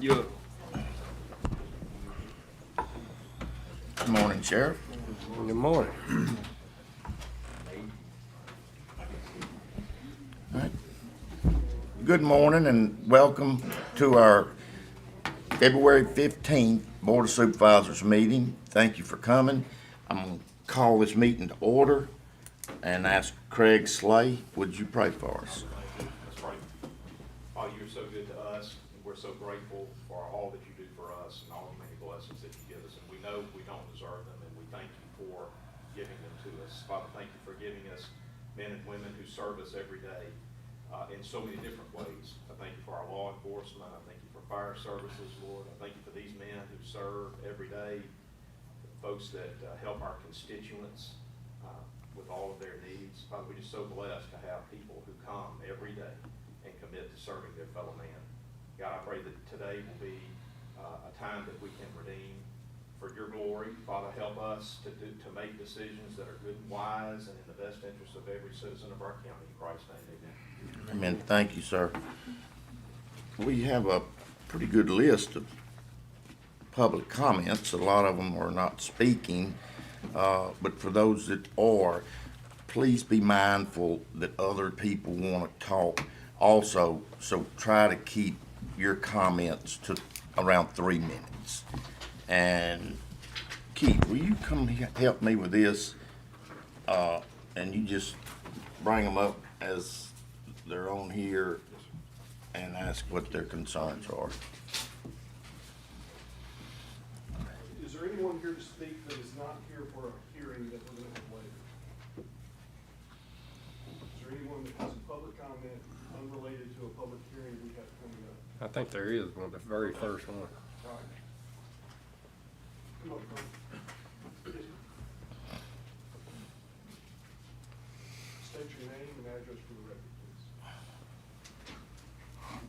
You. Good morning, Sheriff. Good morning. All right. Good morning and welcome to our February 15th Board of Supervisors meeting. Thank you for coming. I'm going to call this meeting to order and ask Craig Slay, would you pray for us? Let's pray. Oh, you're so good to us, and we're so grateful for all that you do for us and all the many blessings that you give us. And we know we don't deserve them, and we thank you for giving them to us. Father, thank you for giving us men and women who serve us every day in so many different ways. I thank you for our law enforcement. I thank you for fire services, Lord. I thank you for these men who serve every day, folks that help our constituents with all of their needs. Father, we're just so blessed to have people who come every day and commit to serving their fellow man. God, I pray that today will be a time that we can redeem for your glory. Father, help us to make decisions that are good and wise and in the best interest of every citizen of our county. In Christ's name, amen. Amen. Thank you, sir. We have a pretty good list of public comments. A lot of them are not speaking, but for those that are, please be mindful that other people want to talk also, so try to keep your comments to around 3 minutes. And Keith, will you come help me with this? And you just bring them up as they're on here and ask what their concerns are. Is there anyone here to speak that is not here for a hearing that we're going to have later? Is there anyone that has a public comment unrelated to a public hearing we have coming up? I think there is one, the very first one. All right. Come up front. State your name and address for the record, please.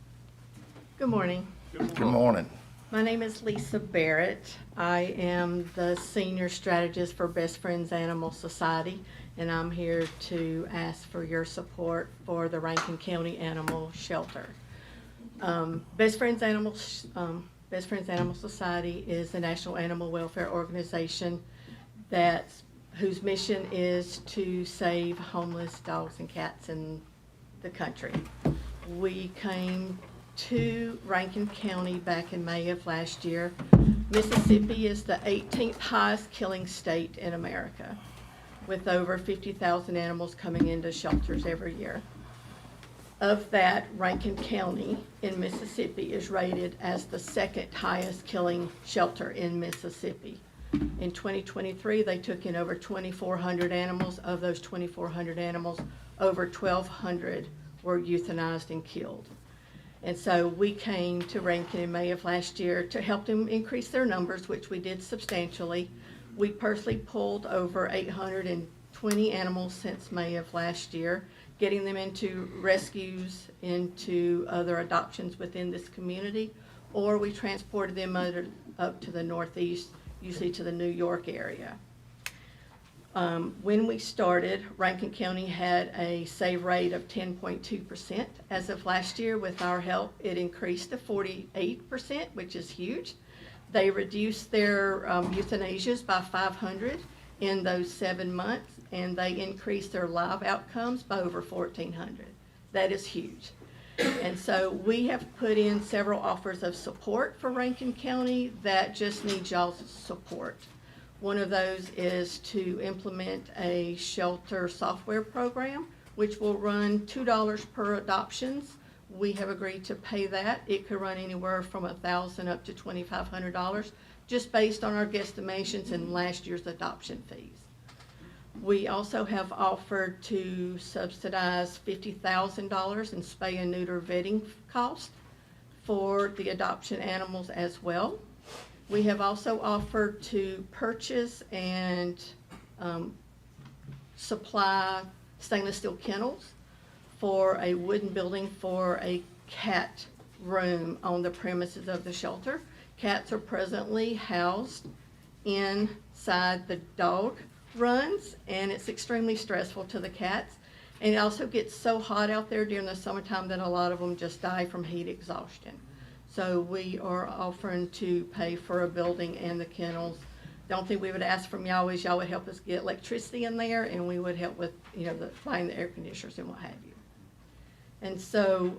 Good morning. Good morning. My name is Lisa Barrett. I am the Senior Strategist for Best Friends Animal Society, and I'm here to ask for your support for the Rankin County Animal Shelter. Best Friends Animal Society is a national animal welfare organization whose mission is to save homeless dogs and cats in the country. We came to Rankin County back in May of last year. Mississippi is the 18th highest killing state in America, with over 50,000 animals coming into shelters every year. Of that, Rankin County in Mississippi is rated as the second highest killing shelter in Mississippi. In 2023, they took in over 2,400 animals. Of those 2,400 animals, over 1,200 were euthanized and killed. And so we came to Rankin in May of last year to help them increase their numbers, which we did substantially. We personally pulled over 820 animals since May of last year, getting them into rescues, into other adoptions within this community, or we transported them up to the Northeast, usually to the New York area. When we started, Rankin County had a save rate of 10.2%. As of last year, with our help, it increased to 48%, which is huge. They reduced their euthanasias by 500 in those 7 months, and they increased their live outcomes by over 1,400. That is huge. And so we have put in several offers of support for Rankin County that just need y'all's support. One of those is to implement a shelter software program, which will run $2 per adoptions. We have agreed to pay that. It could run anywhere from $1,000 up to $2,500, just based on our guesstimations and last year's adoption fees. We also have offered to subsidize $50,000 in spay and neuter vetting costs for the adoption animals as well. We have also offered to purchase and supply stainless steel kennels for a wooden building for a cat room on the premises of the shelter. Cats are presently housed inside the dog runs, and it's extremely stressful to the cats. And it also gets so hot out there during the summertime that a lot of them just die from heat exhaustion. So we are offering to pay for a building and the kennels. The only thing we would ask from y'all is y'all would help us get electricity in there, and we would help with, buying the air conditioners and what have you. And so,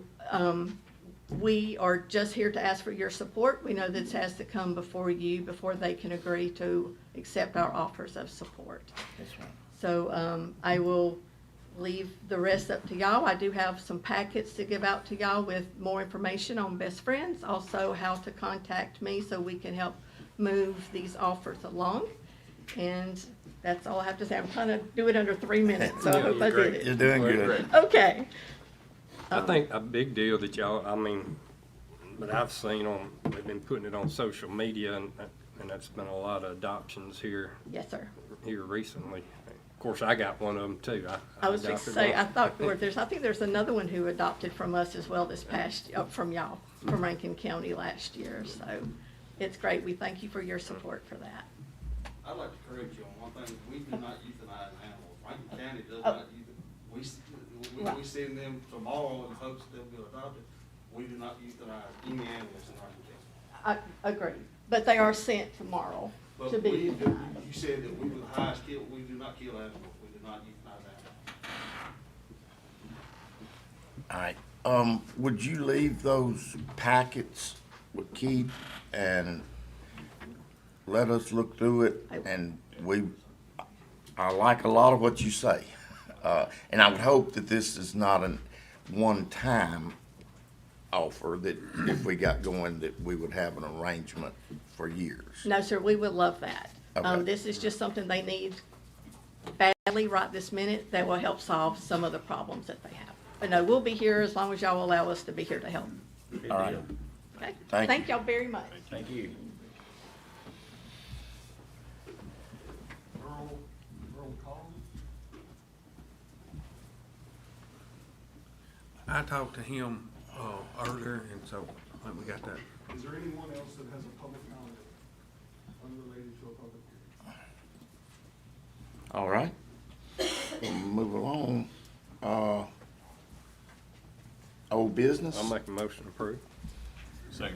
we are just here to ask for your support. We know this has to come before you, before they can agree to accept our offers of support. That's right. So, I will leave the rest up to y'all. I do have some packets to give out to y'all with more information on Best Friends, also how to contact me so we can help move these offers along. And that's all I have to say. I'm trying to do it under 3 minutes, so I hope I did You're it. doing good. Okay. I think a big deal that y'all, that I've seen they've been putting it on social media, and that's been a lot of adoptions here Yes, sir. recently. Of course, I got one of them too. I was fixing to adopted say, one. I thought, I think there's another one who adopted from us as well this past, from y'all, from Rankin County last year. So it's great. We thank you for your support for that. I'd like to correct you on one thing. We do not euthanize animals. Rankin County does Oh. not euthanize. Right. We send them tomorrow in hopes they'll be adopted. We do not euthanize any animals in Rankin County. I agree, but they are sent tomorrow But to be you euthanized. said that we were the highest kill, we do not kill animals. We do not euthanize animals. All right, would you leave those packets with Keith and let us look through it? And I like a lot of what you say. And I would hope that this is not a one-time offer, that if we got going, that we would have an arrangement for years. No, sir, we would love that. Okay. This is just something they need badly right this minute that will help solve some of the problems that they have. But no, we'll be here as long as y'all will allow us to be here to help. All right, Okay? Thank you. Thank y'all very much. Thank you. Earl Collins? I talked to him earlier, and so I think we got that. Is there anyone else that has a public comment unrelated to a public hearing? all right. We'll move along. Old business? I'll make a motion to approve. All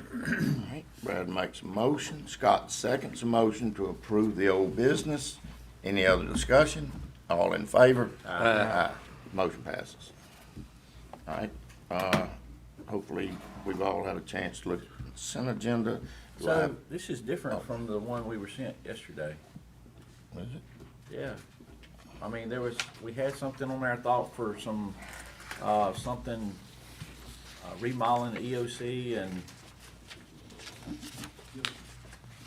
right, Brad makes a motion, Scott seconds a motion to approve the old business. Any other discussion? All in favor? Aye. Motion passes. All right, hopefully we've all had a chance to look at the consent agenda. Do I So have- this is different from the one we were sent yesterday. What is it? Yeah. I mean, we had something on there, I thought, for some, something, remodeling the EOC, and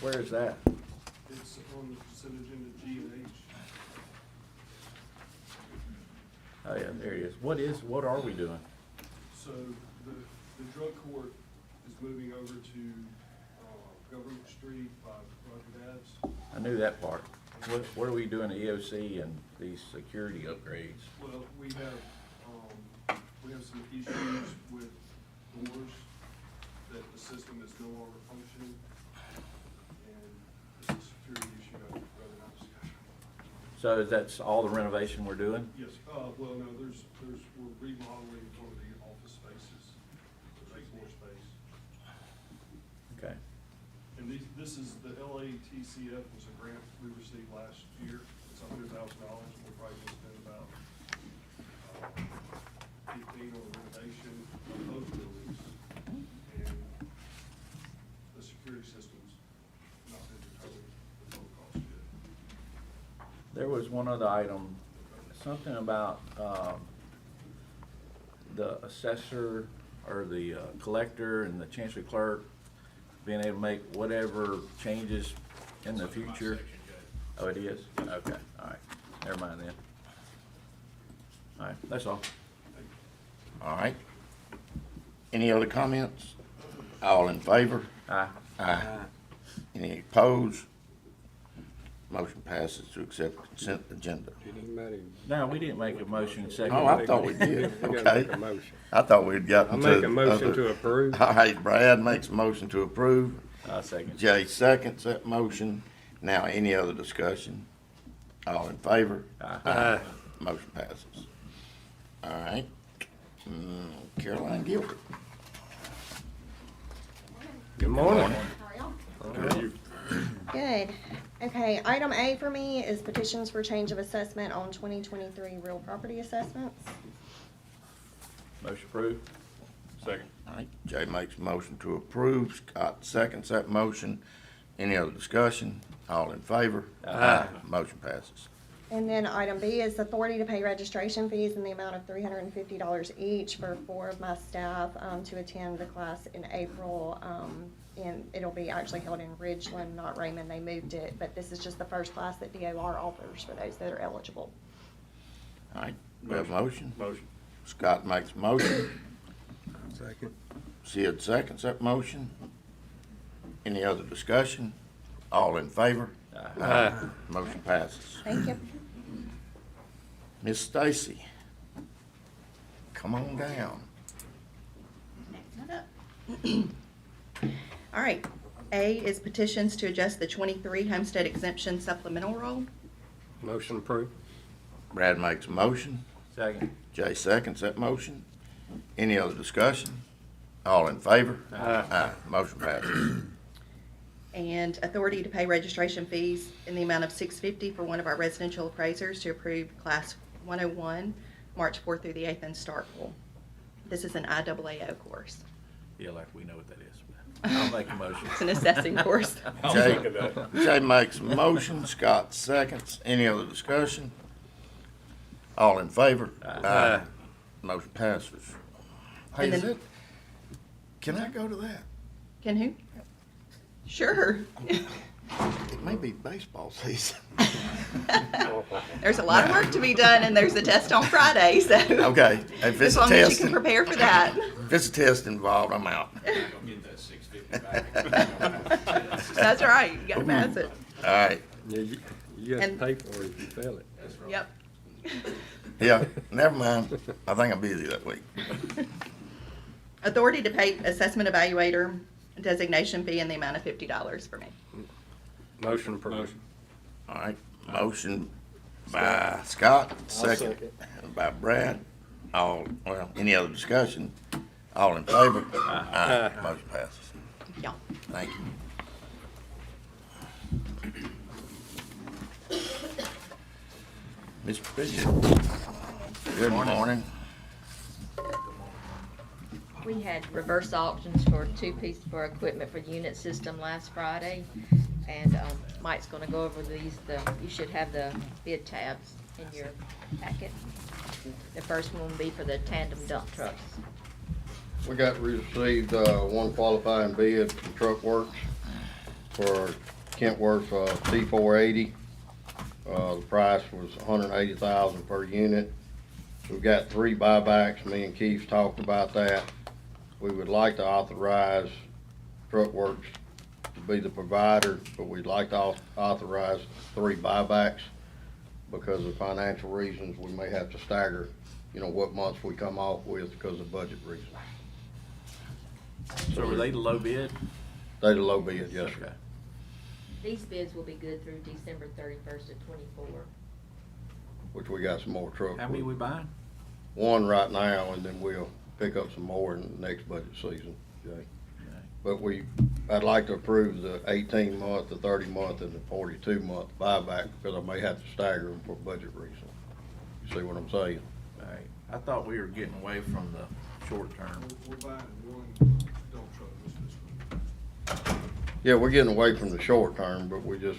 where is that? It's on the consent agenda G and H. Oh, yeah, there it is. What are we doing? So the drug court is moving over to Government Street by Roger Dabbs. I knew that part. What are we doing to EOC and these security upgrades? Well, we have some issues with doors, that the system is no longer functioning, and it's a security issue I'd rather not discuss. So that's all the renovation we're doing? Yes, well, no, we're remodeling one of the office spaces to make more space. Okay. And this is, the LATCF was a grant we received last year. It's $100,000. We're probably gonna spend about 15 on the renovation of those buildings. And the security system's not been determined the total cost yet. There was one other item, something about, the assessor or the collector and the chancery clerk being able to make whatever changes in the future. Oh, it is? Okay, all right. Never mind then. All right, that's all. All right. Any other comments? All in favor? Aye. Aye. Any opposed? Motion passes to accept consent agenda. Did anybody? No, we didn't make a motion second. Oh, I thought we did. We gotta Okay. make a motion. I thought we'd gotten I'll to. make a motion other- to approve. All right, Brad makes a motion to approve. I'll second. Jay seconds that motion. Now, any other discussion? All in favor? Aye. Motion passes. All right. Caroline Gilbert. morning. How are y'all? Good. Okay, item A for me is petitions for change of assessment on 2023 real property assessments. Motion approved. Second. All right, Jay makes a motion to approve, Scott seconds that motion. Any other discussion? All in favor? Aye. Motion passes. And then item B is authority to pay registration fees in the amount of $350 each for 4 of my staff to attend the class in April. And it'll be actually held in Ridgeland, not Raymond. They moved it, but this is just the first class that DOR offers for those that are eligible. All right, we have a motion. Motion. Scott makes a motion. Second. Sid seconds that motion. Any other discussion? All in favor? Aye. Motion passes. Thank you. Miss Stacy, come on down. All right, A is petitions to adjust the 23 homestead exemption supplemental roll. Motion approved. Brad makes a motion. Second. Jay seconds that motion. Any other discussion? All in favor? Aye. Motion passes. And authority to pay registration fees in the amount of $650 for one of our residential appraisers to approve class 101, March 4th through the 8th in Starkville. This is an IAAO course. Yeah, like we know what that is. but I'll make a motion. It's an assessing course. Jay makes a motion. Scott seconds. Any other discussion? All in favor? Aye. Motion passes. Hey, And is then- it? Can I go to that? Can who? Sure. It may be baseball season. There's a lot of work to be done, and there's a test on Friday, so. Okay, if it's As a long as you test, can prepare for that. if it's a test involved, I'm out. Go get that 650 back. That's right, you gotta pass it. All right. Yeah, you have to And- pay for it if you fail it. Yep. Yeah, never mind. I think I'm busy that week. Authority to pay assessment evaluator designation fee in the amount of $50 for me. Motion approved. All right, motion by Scott, I'll second second. by Brad. Any other discussion? All in favor? Aye. Motion passes. Yeah. Thank you. Ms. Bridget, good morning. We had reverse auctions for 2 pieces for equipment for unit system last Friday, and Mike's gonna go over these. You should have the bid tabs in your packet. The first one will be for the tandem dump trucks. We received one qualifying bid from Truck Works for Kentworth T480. The price was $180,000 per unit. We've got 3 buybacks. Me and Keith talked about that. We would like to authorize Truck Works to be the provider, but we'd like to authorize 3 buybacks because of financial reasons. We may have to stagger, what months we come off with because of budget reasons. So were they the low bid? They the low bid, yes, sir. Okay. These bids will be good through December 31st of '24. Which we got some more trucks. How many we buying? 1 right now, and then we'll pick up some more in the next budget season, Jay. But I'd like to approve the 18-month, the 30-month, and the 42-month buyback, because I may have to stagger them for budget reasons. You see what I'm saying? Right. I thought we were getting away from the short term. We're buying 1 dump truck this week. Yeah, we're getting away from the short term, but Right.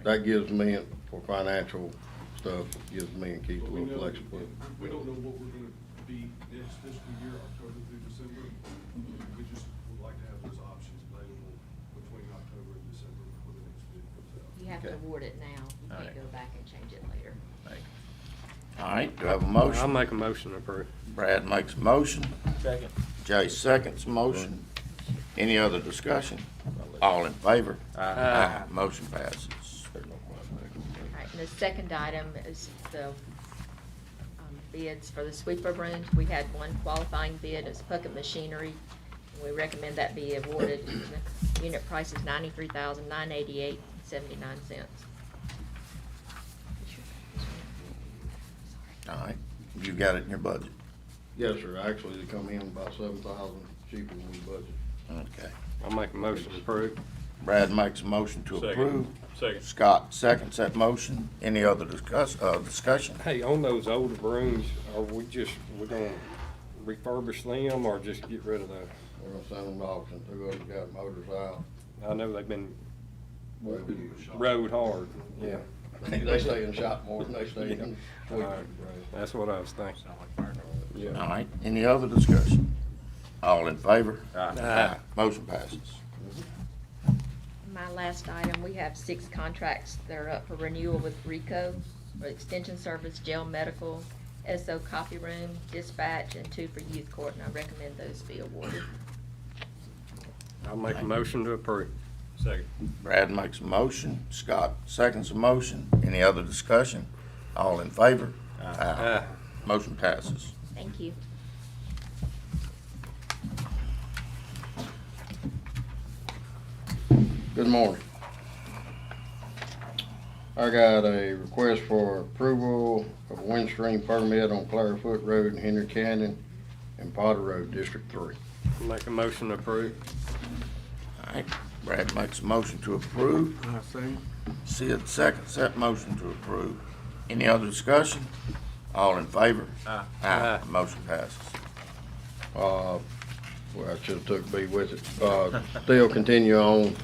that gives me, for financial stuff, gives me and Keith a But we little know, flexibility. we don't know what we're gonna be next fiscal year, October through December. We just would like to have those options available between October and December before the next bid comes out. You have to Okay. award it now. You All can't right. go back and change it later. Right. All right, do I have a I'll motion? make a motion to approve. Brad makes a motion. Second. Jay seconds motion. Any other discussion? All in favor? Aye. Motion passes. All right, and the second item is the bids for the sweeper rooms. We had 1 qualifying bid, it's Puckett Machinery. We recommend that be awarded. The unit price is $93,988.79. All right, you got it in your budget. Yes, sir. Actually, they come in about $7,000 cheaper than we budgeted. Okay. I'll make a motion to approve. Brad makes a motion to Second. approve. Second. Scott seconds that motion. Any other discussion? Hey, on those older brooms, are we're gonna refurbish them or just get rid of those? We're gonna send them to auction. Two of them got motors out. I know they've been Well, rode hard, yeah. They stay in the shop more than they stay in. All right, that's what I was thinking. All right, any other discussion? All in favor? Aye. Motion passes. My last item, we have 6 contracts that are up for renewal with RICO for extension service, jail medical, SO copy room, dispatch, and 2 for youth court, and I recommend those be awarded. I'll make a motion to approve. Second. Brad makes a motion. Scott seconds the motion. Any other discussion? All in favor? Aye. Motion passes. Thank you. Good morning. I got a request for approval of a windstream permit on Clarefoot Road in Henry Canyon and Potter Road, District 3. Make a motion to approve. All right, Brad makes a motion to approve. I see. Sid seconds that motion to approve. Any other discussion? All in favor? Aye. Aye. Motion passes. Well, I should've took B with it. Still continue on,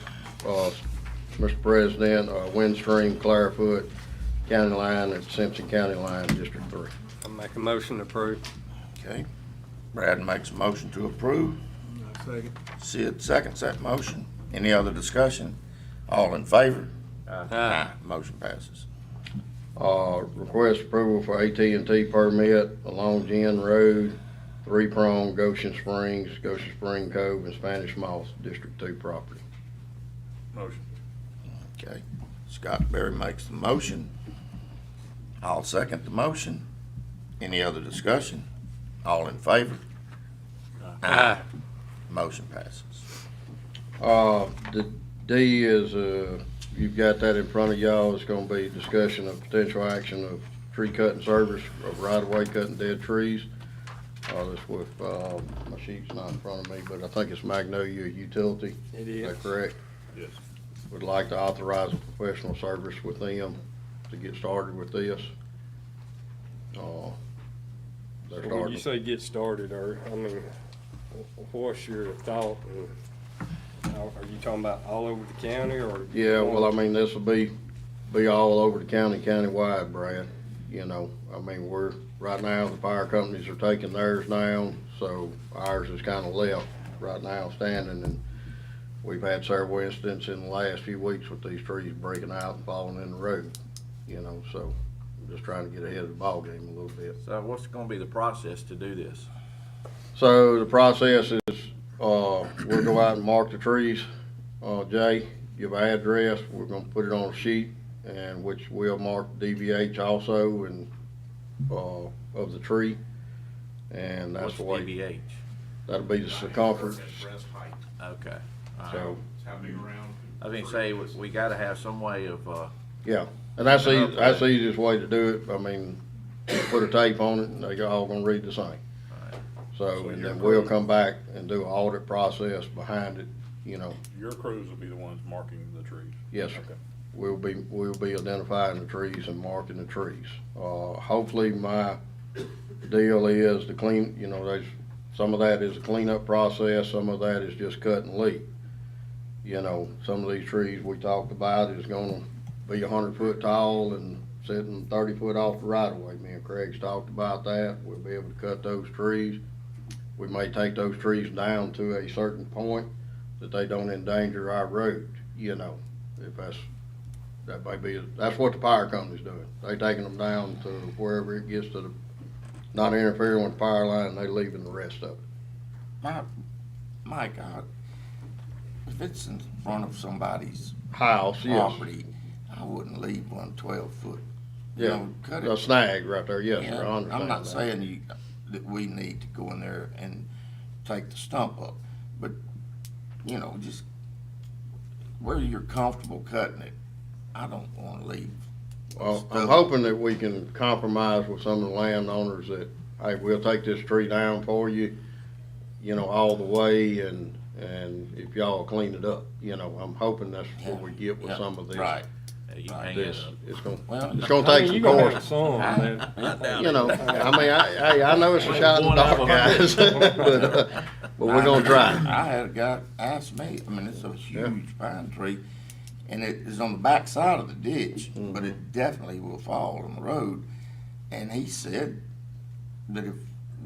Mr. President, windstream, Clarefoot, county line and Simpson County line, District 3. I'll make a motion to approve. Okay. Brad makes a motion to approve. I second. Sid seconds that motion. Any other discussion? All in favor? Aye. Motion passes. Request approval for AT&T permit along Gin Road, 3-prong, Goshen Springs, Goshen Spring Cove, and Spanish Moss, District 2 property. Motion. Okay. Scott Berry makes the motion. I'll second the motion. Any other discussion? All in favor? Aye. Motion passes. The D is, you've got that in front of y'all. It's gonna be discussion of potential action of tree cutting service, of right-of-way cutting dead trees. This with, my sheet's not in front of me, but I think it's Magnolia Utility. It Is that is. correct? Yes. Would like to authorize a professional service with them to get started with this. They're When you starting. say get started, or, I mean, what's your thought? Are you talking about all over the county or? Yeah, well, I mean, this will be all over the county, countywide, Brad. You know, I mean, right now, the fire companies are taking theirs down, so ours is kinda left right now standing, and we've had several incidents in the last few weeks with these trees breaking out and falling in the road, you know, so I'm just trying to get ahead of the ballgame a little bit. So what's gonna be the process to do this? So the process is, we'll go out and mark the trees, Jay, give an address, we're gonna put it on a sheet, and which we'll mark DVH also, and, of the tree, and that's What's the way, DVH? that'll be the circumference, Breast height. Okay. All right. so, It's how big around. I was gonna say, we gotta have some way of, yeah. And that's that's the easiest way to do it, I mean, put a tape on it, and they all gonna read the same. So, and then we'll come back and do an audit process behind it, you know. Your crews will be the ones marking the trees? Yes, sir. Okay. We'll be identifying the trees and marking the trees. Hopefully my deal is to clean, you know, some of that is a cleanup process, some of that is just cut and leave. You know, some of these trees we talked about is gonna be 100 foot tall and sitting 30 foot off the right of way. Me and Craig's talked about that. We'll be able to cut those trees. We may take those trees down to a certain point that they don't endanger our road, you know, if that's what the power company's doing. They taking them down to wherever it gets to not interfering with the power line, and they leaving the rest of it. My God, if it's in front of somebody's House, yes. property, I wouldn't leave one 12-foot. Yeah, Cut a it. snag right there, yes, sir, I Yeah, understand I'm not that. saying that we need to go in there and take the stump up, but, you know, just where you're comfortable cutting it, I don't wanna leave. Well, I'm hoping that we can compromise with some of the landowners that, hey, we'll take this tree down for you, you know, all the way, and And if y'all clean it up, you know, I'm hoping that's where we get with Yeah, some of this. right. Yeah, you hang it This, up. it's gonna, Well, it's gonna I take mean, some you gonna have course. some, man. I doubt You it. know, I mean, I know it's a shot in the dark, guys, but we're gonna try. I had a guy ask me, I mean, it's a huge pine tree, and it is on the back side of the ditch, but it definitely will fall on the road. And he said that if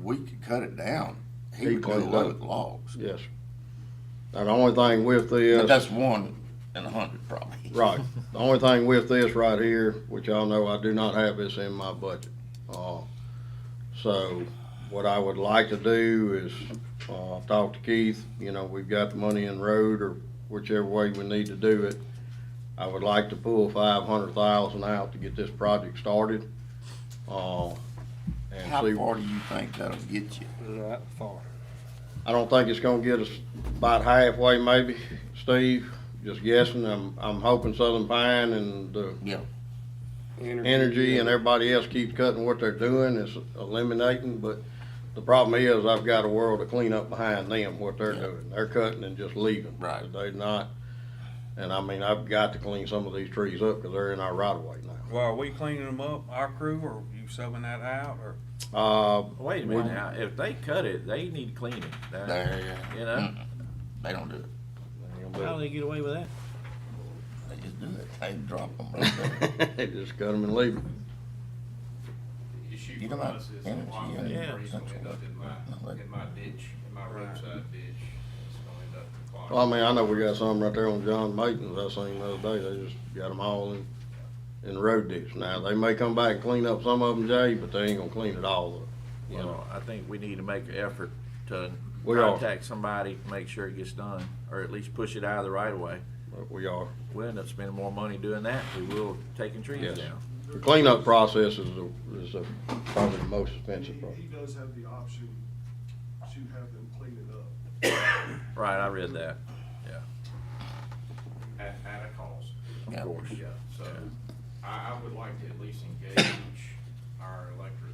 we could cut it down, he He'd would do clean it away up. with logs. Yes. And the only thing with But this, that's 1 in 100 probably. right, the only thing with this right here, which y'all know I do not have this in my budget. So what I would like to do is, talk to Keith, you know, we've got the money in road or whichever way we need to do it. I would like to pull 500,000 out to get this project started. And How see, far do you think that'll get you? Not far. I don't think it's gonna get us about halfway maybe, Steve, just guessing. I'm hoping Southern Pine and Yeah. Energy and everybody else keeps cutting what they're doing, is eliminating, but the problem is I've got a world of cleanup behind them, what they're doing. They're cutting and just leaving. Right. They're not, and I mean, I've got to clean some of these trees up because they're in our right of way now. Well, are we cleaning them up, our crew, or you subbing that out, or? Wait a minute now, if they cut it, they need to clean it. There, You know, they don't do it. how do they get away with that? They just do it. They drop them right there. They just cut them and leave them. The issue You for know, us is a energy, lot of yeah, the yeah, trees gonna end up in my ditch, in my roadside ditch. It's gonna end up in the Well, I mean, I know we got some right there on John Maton's, I seen the other day, they just got them all in the road ditch. Now, they may come back and clean up some of them, Jay, but they ain't gonna clean it all up. You know, Well, I think we need to make an effort to We are. contact somebody, make sure it gets done, or at least push it out of the right of way. but we are. We'll end up spending more money doing that than we will taking trees Yes. down. The cleanup process is probably the most expensive He part. does have the option to have them clean it up. Right, I read that, At a cost. Of course. Yeah, so I would like to at least engage our electric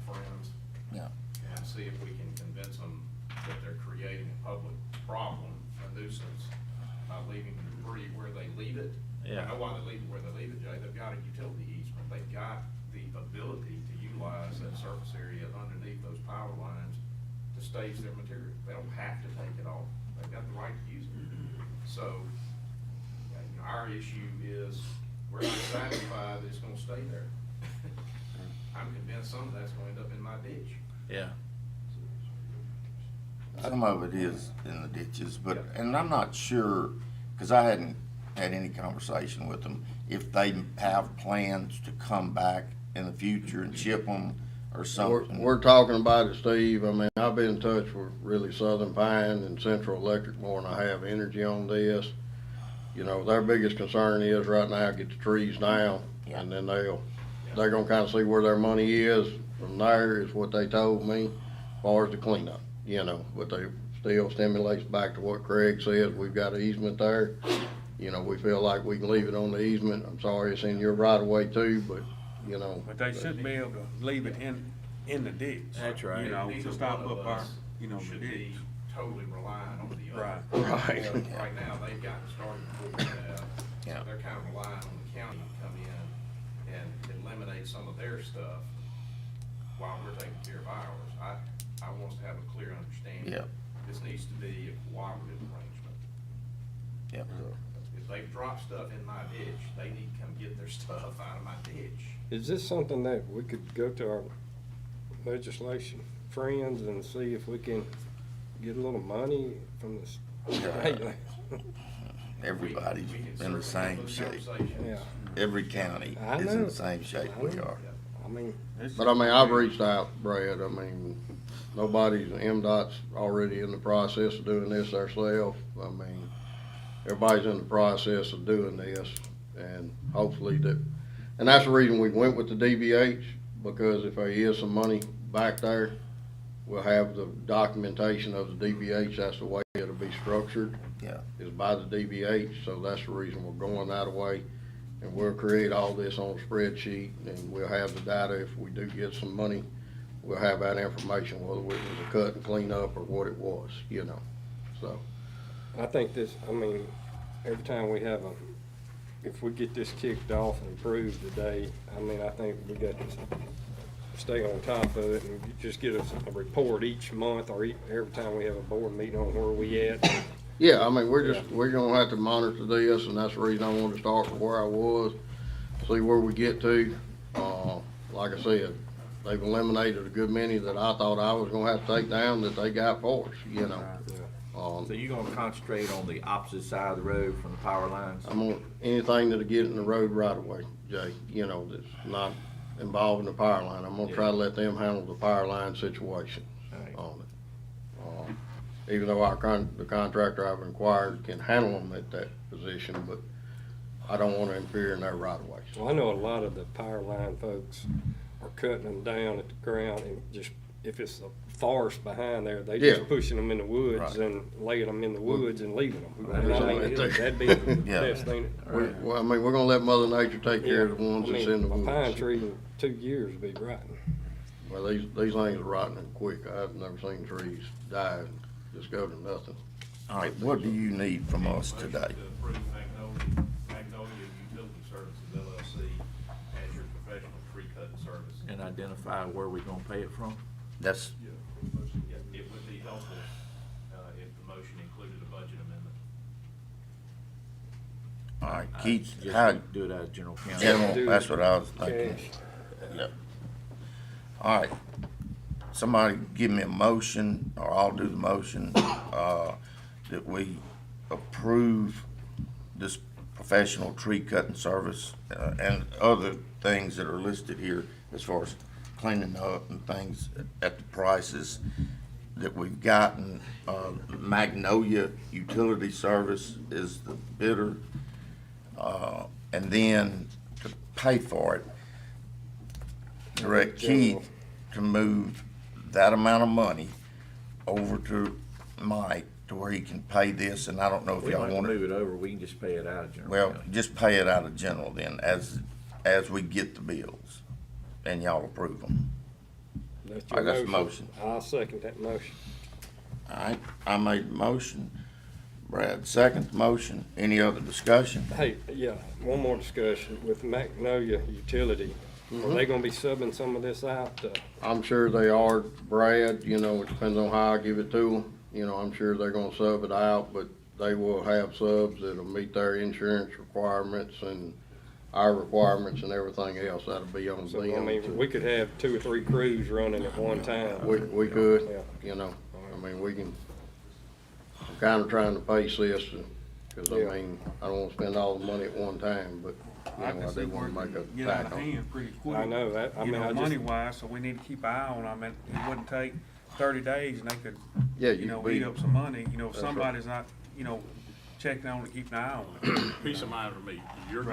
friends. Yeah. And see if we can convince them that they're creating a public problem, a nuisance, by leaving debris where they leave it. Yeah. I know why they leave it where they leave it, Jay, they've got a utility easement, they've got the ability to utilize that surface area underneath those power lines to stage their material. They don't have to take it off, they've got the right to use it. So, you know, our issue is, we're not satisfied that it's gonna stay there. I'm convinced some of that's gonna end up in my ditch. yeah. Some of it is in the ditches, but, and I'm not sure, cause I hadn't had any conversation with them, if they have plans to come back in the future and chip them or something. We're talking about it, Steve. I mean, I've been in touch with really Southern Pine and Central Electric more than I have Energy on this. You know, their biggest concern is right now, get the trees down, and then they're gonna kinda see where their money is. From there is what they told me, as far as the cleanup, you know, but they still stimulates back to what Craig says, we've got an easement there. You know, we feel like we can leave it on the easement. I'm sorry it's in your right of way too, but, you know. But they should be able to leave it in the ditch. That's right. You know, Neither to stop one of up our, us you know, the should ditch. be totally relying on the other. Right. Right. Right now, they've gotten started before we have. Yeah. So they're kind of relying on the county to come in and eliminate some of their stuff while we're taking care of ours. I want us to have a clear understanding. Yeah. This needs to be a cooperative arrangement. Yep. If they drop stuff in my ditch, they need to come get their stuff out of my ditch. Is this something that we could go to our legislation friends and see if we can get a little money from the state? Everybody's We can in certainly the same have those shape. conversations. Yeah, Every county I is in know. the same shape I we know. are. I mean, But I mean, I've reached out, Brad. I mean, MDOT's already in the process of doing this ourselves. I mean, everybody's in the process of doing this, and hopefully and that's the reason we went with the DBH, because if there is some money back there, we'll have the documentation of the DBH. That's the way it'll be structured. Yeah. Is by the DBH, so that's the reason we're going that way. And we'll create all this on a spreadsheet, and we'll have the data. If we do get some money, we'll have that information, whether it was a cut and clean up or what it was, you know. so. I think this, I mean, every time we have if we get this kicked off and approved today, I mean, I think we got to stay on top of it and just get us a report each month or every time we have a board meeting on where we at. Yeah, I mean, we're gonna have to monitor this, and that's the reason I wanted to start from where I was, see where we get to. Like I said, they've eliminated a good many that I thought I was gonna have to take down that they got for us, you know. So you're gonna concentrate on the opposite side of the road from the power lines? I'm on anything that'll get in the road right away, Jay, you know, that's not involving the power line. I'm gonna try to let them handle the power line situation Right. on it. Even though the contractor I've inquired can handle them at that position, but I don't wanna interfere in their right of way. Well, I know a lot of the power line folks are cutting them down at the ground and just, if it's a forest behind there, they just Yeah. pushing them in the woods Right. and laying them in the woods and leaving them. Right. And I mean, Right. that'd be the Yeah. best thing. Well, I mean, we're gonna let Mother Nature take care of the Yeah, ones I that's mean, in the a pine woods. tree in 2 years would be rotten. Well, these things are rotting quick. I've never seen trees die and just go to nothing. All right, what do you need from us today? Motion to approve Magnolia Utility Services LLC as your professional tree cutting service. And identify where we're gonna pay it from? That's, Yeah, it would be helpful, if the motion included a budget amendment. all right, I Keith, just how, do it out of general county. general, that's what I was thinking. Cash. Yep. All right, somebody give me a motion, or I'll do the motion, that we approve this professional tree cutting service, and other things that are listed here as far as cleaning up and things at the prices that we've gotten. Magnolia Utility Service is the bidder, and then to pay for it, direct Keith to move that amount of money over to Mike to where he can pay this, and I don't know if We y'all don't have want to to. move it over, we can just pay it out of general Well, county. just pay it out of general then, as we get the bills, and y'all approve them. That's All right, your that's the motion. motion. I'll second that motion. All right, I made the motion, Brad second the motion, any other discussion? Hey, yeah, one more discussion with Magnolia Utility. Are they gonna be subbing some of this out to? I'm sure they are, Brad, you know, it depends on how I give it to them. You know, I'm sure they're gonna sub it out, but they will have subs that'll meet their insurance requirements and our requirements and everything else. That'll be on So, them. I mean, we could have 2 or 3 crews running at one time. We could, Yeah. you know, I mean, we can, I'm kinda trying to pace this, cause Yeah. I mean, I don't wanna spend all the money at one time, but, you I know, can I see do where wanna it make a can get out tack of on it. hand pretty quick. I know that. I You mean, know, I just, money wise, so we need to keep an eye on, I mean, it wouldn't take 30 days and they could, Yeah, you you know, could eat be, up some money, you know, if That's right. somebody's not, you know, checking on it, keeping an eye on it. Peace of mind for me, your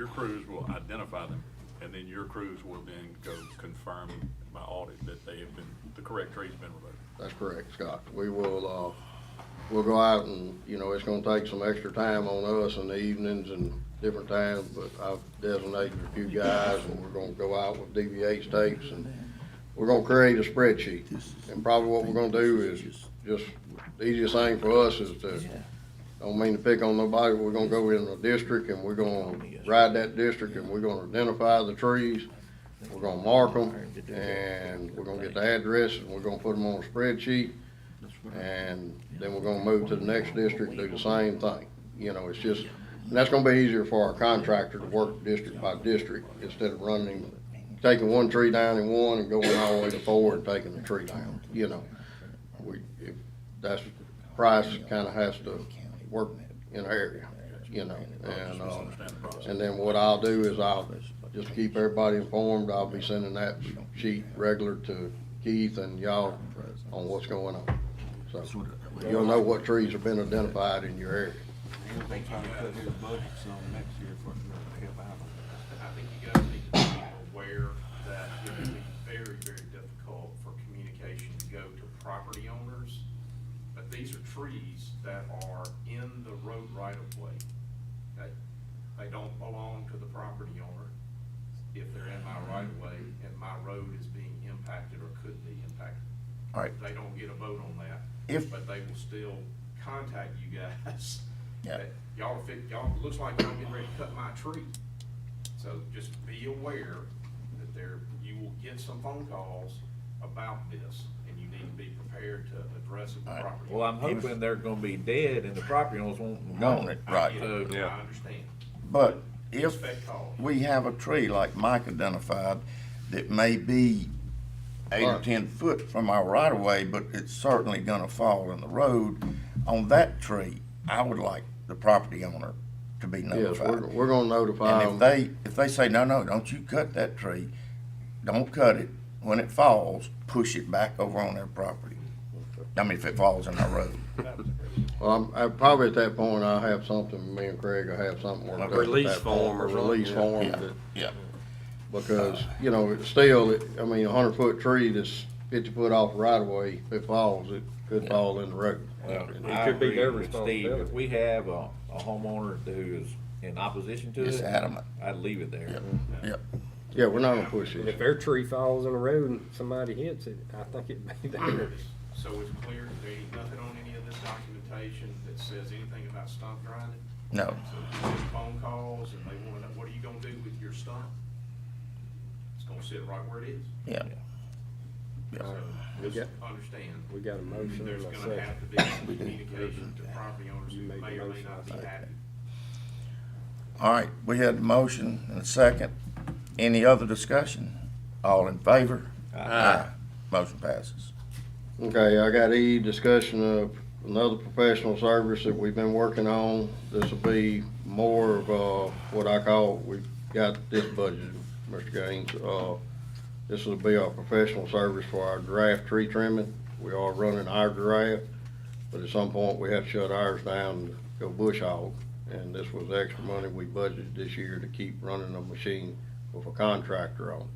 crews will identify them, and then your crews will then go confirm by audit that they have been, the correct tree's been removed. that's correct, Scott. We will, we'll go out and, you know, it's gonna take some extra time on us in the evenings and different times, but I've designated a few guys and we're gonna go out with DVH tapes and we're gonna create a spreadsheet. And probably what we're gonna do is just, the easiest thing for us is to, don't mean to pick on nobody, we're gonna go in a district and we're gonna ride that district and we're gonna identify the trees. We're gonna mark them and we're gonna get the address and we're gonna put them on a spreadsheet. And then we're gonna move to the next district, do the same thing. You know, it's just, and that's gonna be easier for our contractor to work district by district instead of running, taking one tree down in one and going all the way to 4 and taking the tree down, you know. That's, price kinda has to work in our area, you know, and then what I'll do is I'll just keep everybody informed. I'll be sending that sheet regular to Keith and y'all on what's going on. So you'll know what trees have been identified in your area. We're gonna try to cut his budget some next year for it to help out. I think you guys need to be aware that it would be very, very difficult for communication to go to property owners. But these are trees that are in the road right of way. Okay? They don't belong to the property owner if they're in my right of way and my road is being impacted or could be impacted. All right, They don't get a vote on that. If- But they will still contact you guys. Yeah. that y'all, looks like y'all getting ready to cut my tree. So just be aware that you will get some phone calls about this, and you need to be prepared to address it with property. Well, I'm hoping they're gonna be dead and the property owners won't Gone it, right. So, I understand. But if Expect calls. we have a tree like Mike identified that may be 8 or Right. 10 foot from our right of way, but it's certainly gonna fall in the road, on that tree, I would like the property owner to be Yes, notified. we're gonna notify And them. if they say, no, don't you cut that tree, don't cut it, when it falls, push it back over on their property. I mean, if it falls in our road. Well, I probably at that point, I'll have something, me and Craig will have something worked out. at Release that point, form or a release something, form Yeah, that, yeah. because, you know, it's still, I mean, a 100-foot tree that's 50 foot off right of way, if it falls, it could fall in the road. well, It I could be agree their with Steve. responsibility. If we have a homeowner who is in opposition to It's it, adamant. I'd leave it there. Yep, yep. Yeah, we're not gonna push And it. if their tree falls in the road and somebody hits it, I think it'd be theirs. So it's clear, there ain't nothing on any of this documentation that says anything about stump grinding? No, So you get phone calls and they wanna know, what are you gonna do with your stump? It's gonna sit right where it is. yeah. So We just got- understand, We got a motion there's and a gonna have second. to be some communication to property owners who You made the may or may motion, not be I second. happy. All right, we had the motion and a second. Any other discussion? All in favor? Aye. Motion passes. Okay, I got discussion of another professional service that we've been working on. This will be more of, what I call, we've got this budget, Mr. Gaines. This will be our professional service for our draft tree trimming. We are running our draft, but at some point we have to shut ours down and go bush hog. And this was extra money we budgeted this year to keep running a machine with a contractor on.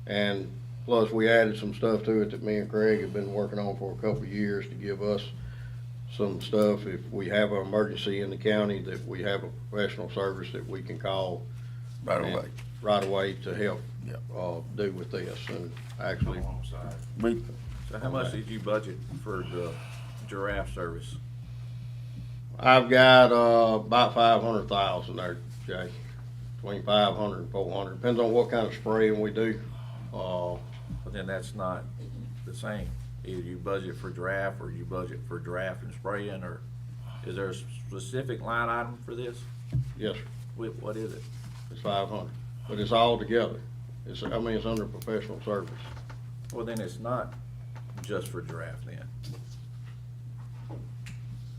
And plus, we added some stuff to it that me and Craig have been working on for a couple of years to give us some stuff. If we have an emergency in the county, that we have a professional service that we can call Right away. right away to help, Yep. do with this. And actually, Alongside. We, So how much did you budget for the giraffe service? I've got, about 500,000 there, Jay. Between 500 and 400, depends on what kind of spraying we do. But then that's not the same. Either you budget for giraffe or you budget for giraffe and spraying, or is there a specific line item for this? Yes, sir. What is it? It's 500, but it's all together. It's under professional service. Well, then it's not just for giraffe then.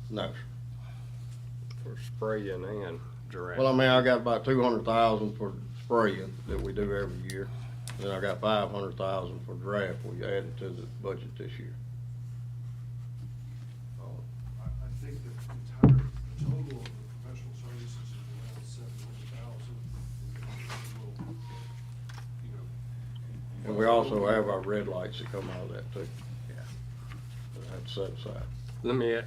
No. For spraying and giraffe. Well, I got about 200,000 for spraying that we do every year. Then I got 500,000 for draft we added to the budget this year. I think the entire total of the professional services is around 700,000. And we also have our red lights that come out of that too. Yeah. That's set aside. Let me,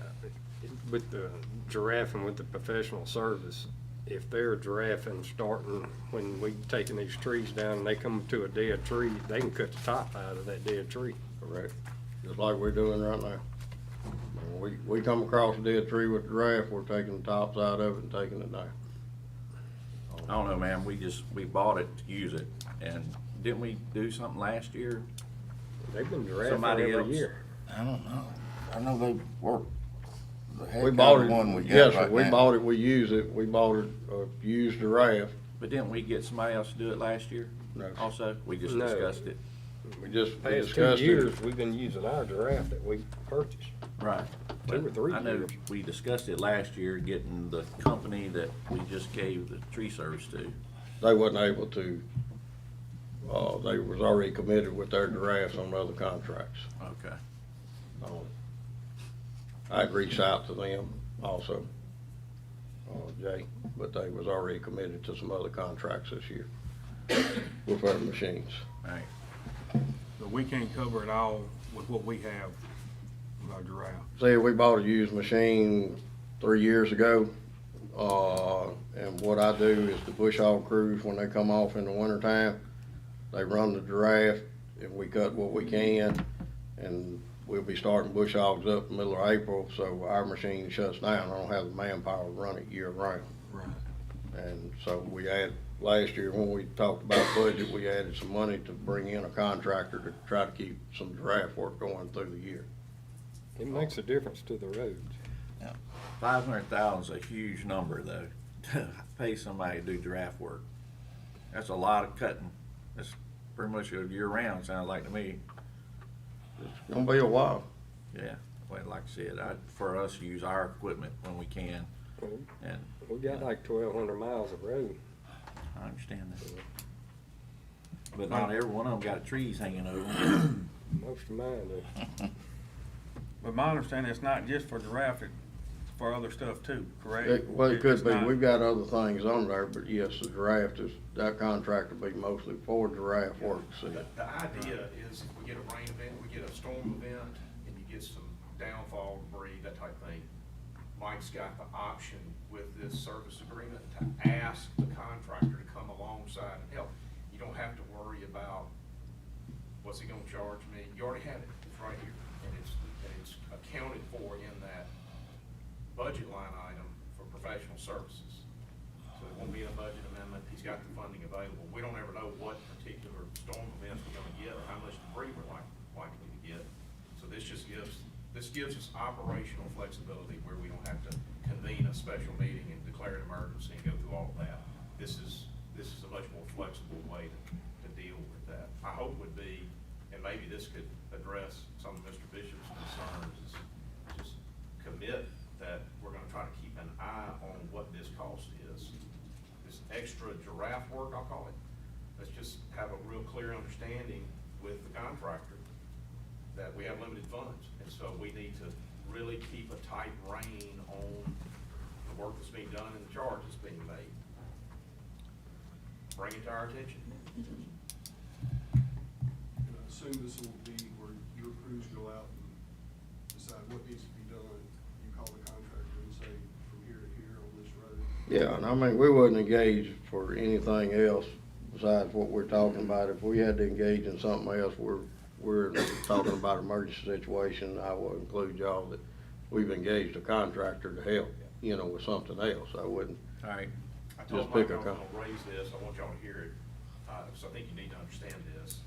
with the giraffe and with the professional service, if they're giraffing starting when we taking these trees down and they come to a dead tree, they can cut the top out of that dead tree. Correct. Just like we're doing right now. When we come across a dead tree with the draft, we're taking the tops out of it and taking it down. I don't know, man. We bought it to use it, and didn't we do something last year? They've been giraffing Somebody every else. year. I don't know. I know they work. The heck We out bought of it, one we got yes, sir, right we now. bought it, we use it, we bought it, used giraffe. But didn't we get somebody else to do it last year? No. Also, we just No. discussed it. We just Past 2 discussed it. years, we've been using our giraffe that we purchased. Right. 2 or 3 I know years. we discussed it last year, getting the company that we just gave the tree service to. They wasn't able to, they was already committed with their giraffes on other contracts. Okay. I'd reached out to them also, Jay, but they was already committed to some other contracts this year with our machines. All right. But we can't cover it all with what we have with our giraffe. See, we bought a used machine 3 years ago, and what I do is the bush hog crews, when they come off in the wintertime, they run the giraffe, and we cut what we can, and we'll be starting bush hogs up in the middle of April, so our machine shuts down. I don't have the manpower to run it year round. Right. And so last year when we talked about budget, we added some money to bring in a contractor to try to keep some draft work going through the year. It makes a difference to the roads. 500,000 is a huge number though, to pay somebody to do draft work. That's a lot of cutting. That's pretty much a year round, sounds like to me. It's gonna be a while. Yeah, well, like I said, for us to use our equipment when we can, and We got like 1,200 miles of road. I understand that. But not every one of them got trees hanging over them. Most of mine do. But my understanding, it's not just for giraffe, it's for other stuff too, correct? Well, it could It's be. not- We've got other things on there, but yes, the draft that contract will be mostly for giraffe work. So The idea is if we get a rain event, we get a storm event, and you get some downfall debris, that type of thing, Mike's got the option with this service agreement to ask the contractor to come alongside and help. You don't have to worry about, what's he gonna charge me? You already have it, it's right here, and it's accounted for in that budget line item for professional services. So it won't be a budget amendment, he's got the funding available. We don't ever know what particular storm events we're gonna get or how much debris we're likely to get. So this gives us operational flexibility where we don't have to convene a special meeting and declare an emergency and go through all of that. This is a much more flexible way to deal with that. My hope would be, and maybe this could address some of Mr. Bishop's concerns, is just commit that we're gonna try to keep an eye on what this cost is. This extra giraffe work, I'll call it, let's just have a real clear understanding with the contractor that we have limited funds. And so we need to really keep a tight rein on the work that's being done and the charge that's being made. Bring it to our attention. And I assume this will be where your crews go out and decide what needs to be done. You call the contractor and say, from here to here on this road. yeah, and I mean, we wouldn't engage for anything else besides what we're talking about. If we had to engage in something else, we're talking about emergency situation, I will include y'all that we've engaged a contractor to help, with something else. I wouldn't. All right. I told Just Mike pick I a was gonna raise this, I want y'all to hear it, because I think you need to understand this.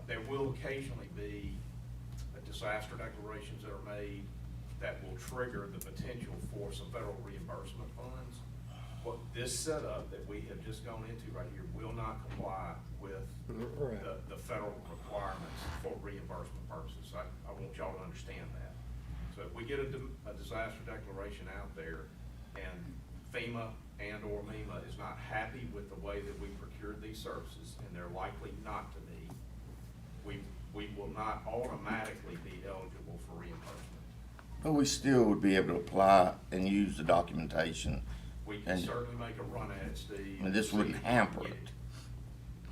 There will occasionally be disaster declarations that are made that will trigger the potential for some federal reimbursement funds. What this setup that we have just gone into right here will not comply with Right. the federal requirements for reimbursement purposes. I want y'all to understand that. So if we get a disaster declaration out there and FEMA and/or MEMA is not happy with the way that we procured these services, and they're likely not to be, we will not automatically be eligible for reimbursement. But we still would be able to apply and use the documentation. We can And- certainly make a run at it, Steve. And this see wouldn't if we can hamper get it.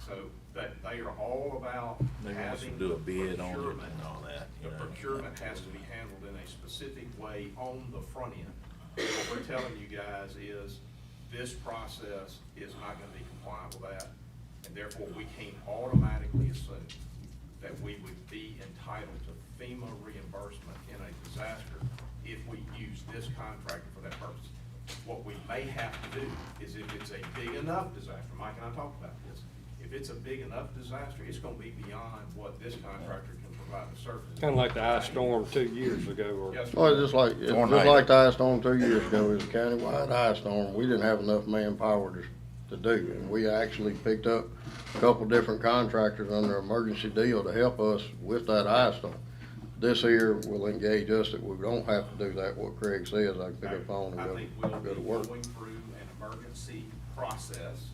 So that they are all about They want us to having do a the bid on it procurement. and all that, The you know. procurement has to be handled in a specific way on the front end. What we're telling you guys is, this process is not gonna be compliant with that, and therefore we can't automatically assume that we would be entitled to FEMA reimbursement in a disaster if we use this contractor for that purpose. What we may have to do is, if it's a big enough disaster, Mike and I talked about this, if it's a big enough disaster, it's gonna be beyond what this contractor can provide the services. Kind of like the ice storm 2 years ago, or Yes, sir. Well, just like Tornado. the ice storm 2 years ago, it was a countywide ice storm. We didn't have enough manpower to do, and we actually picked up a couple different contractors under emergency deal to help us with that ice storm. This here will engage us that we don't have to do that, what Craig says, I can pick up the phone I and think we'll go be to work. going through an emergency process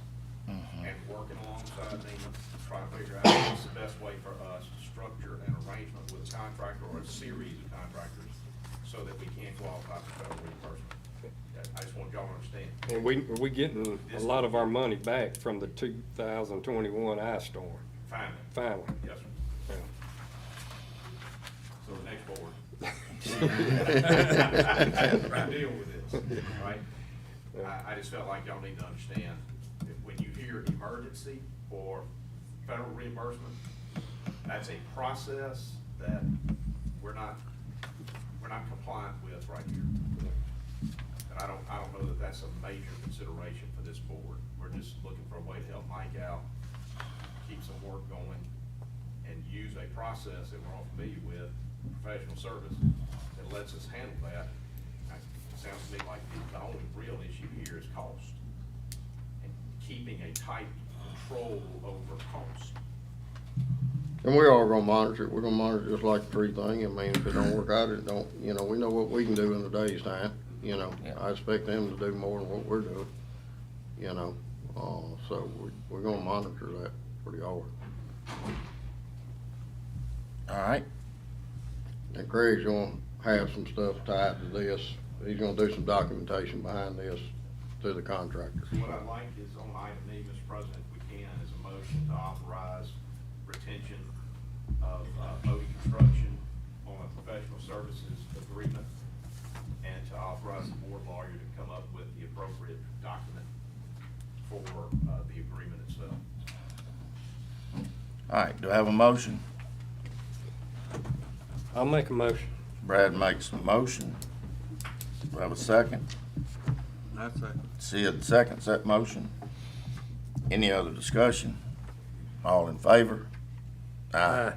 and working alongside MEMA to try to figure out what's the best way for us to structure an arrangement with a contractor or a series of contractors so that we can qualify for federal reimbursement. I just want y'all to understand. and we getting a lot of our money back from the 2021 ice storm, Finally. finally. Yes, sir. Yeah. So the next board. Deal with this, right? I just felt like y'all need to understand, that when you hear emergency or federal reimbursement, that's a process that we're not compliant with right here. And I don't know that that's a major consideration for this board. We're just looking for a way to help Mike out, keep some work going, and use a process that we're all familiar with, professional service, that lets us handle that. It sounds to me like the only real issue here is cost, and keeping a tight control over cost. And we are gonna monitor it. We're gonna monitor it just like the tree thing. I mean, if it don't work out, it don't, you know, we know what we can do in a day's time. You know, Yeah. I expect them to do more than what we're doing, you know. So we're gonna monitor that pretty hard. All right, And Craig's gonna have some stuff tied to this. He's gonna do some documentation behind this to the contractors. What I'd like is on item E, Mr. President, if we can, is a motion to authorize retention of Odie Construction on a professional services agreement, and to authorize the board lawyer to come up with the appropriate document for the agreement itself. all right, do I have a motion? I'll make a motion. Brad makes a motion. Do I have a second? That's it. Sid seconds that motion. Any other discussion? All in favor? Aye.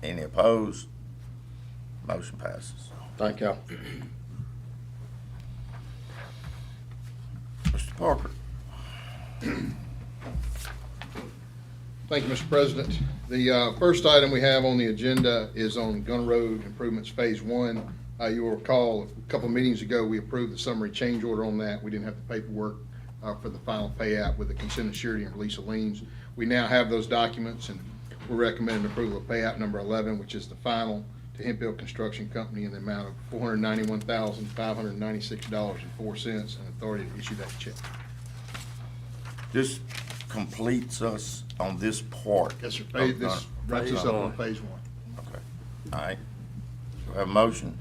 Any opposed? Motion passes. Thank y'all. Mr. Parker. Thank you, Mr. President. The first item we have on the agenda is on Gun Road Improvements Phase 1. You will recall a couple of meetings ago, we approved the summary change order on that. We didn't have the paperwork for the final payout with the consent of surety and release of liens. We now have those documents, and we're recommending approval of payout number 11, which is the final, to Hemp Hill Construction Company in the amount of $491,596.04, and authority to issue that check. This completes us on this part. Yes, sir. of This Gun- wraps us up on Phase 1. Okay, all right. Do I have a motion?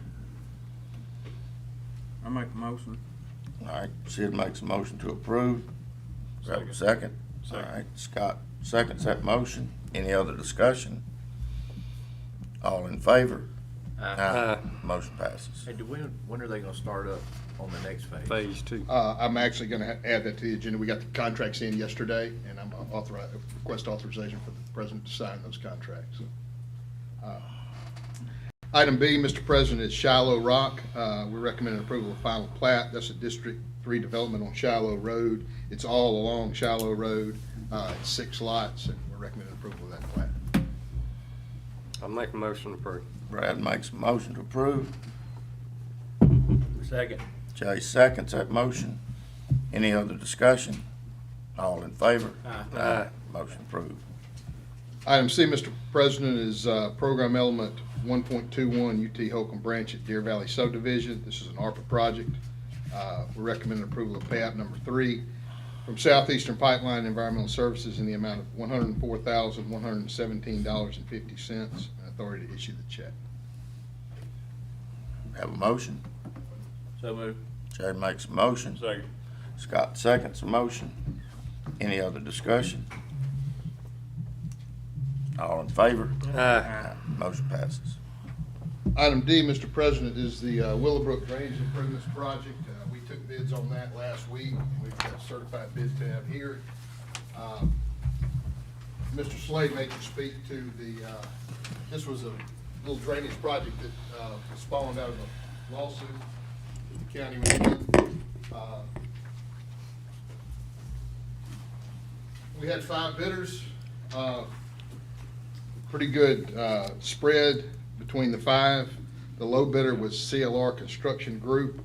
I make a motion. All right, Sid makes a motion to approve. Do I have a second? All right, Scott seconds that motion. Any other discussion? All in favor? Aye. Motion passes. Hey, when are they gonna start up on the next phase? Phase 2. I'm actually going to add that to the agenda. We got the contracts in yesterday, and I'm request authorization for the president to sign those contracts. Item B, Mr. President, is Shiloh Rock. We're recommending approval of final plat. That's a District 3 development on Shiloh Road. It's all along Shiloh Road. It's 6 lots, and we're recommending approval of that plat. I'll make a motion to approve. Brad makes a motion to approve. Second. Jay seconds that motion. Any other discussion? All in favor? Aye. Motion approved. Item C, Mr. President, is Program Element 1.21 UT Holcomb Branch at Deer Valley Subdivision. This is an ARPA project. We're recommending approval of payout number 3 from Southeastern Pipeline Environmental Services in the amount of $104,117.50, and authority to issue the check. Have a motion? So moved. Jay makes a motion. Second. Scott seconds the motion. Any other discussion? All in favor? Aye. Motion passes. Item D, Mr. President, is the Willowbrook Drainage Improvements Project. We took bids on that last week. We've got a certified bid tab here. Mr. Slade made you speak to the, this was a little drainage project that spawned out of a lawsuit that the county was in. We had 5 bidders. Pretty good spread between the 5. The low bidder was CLR Construction Group.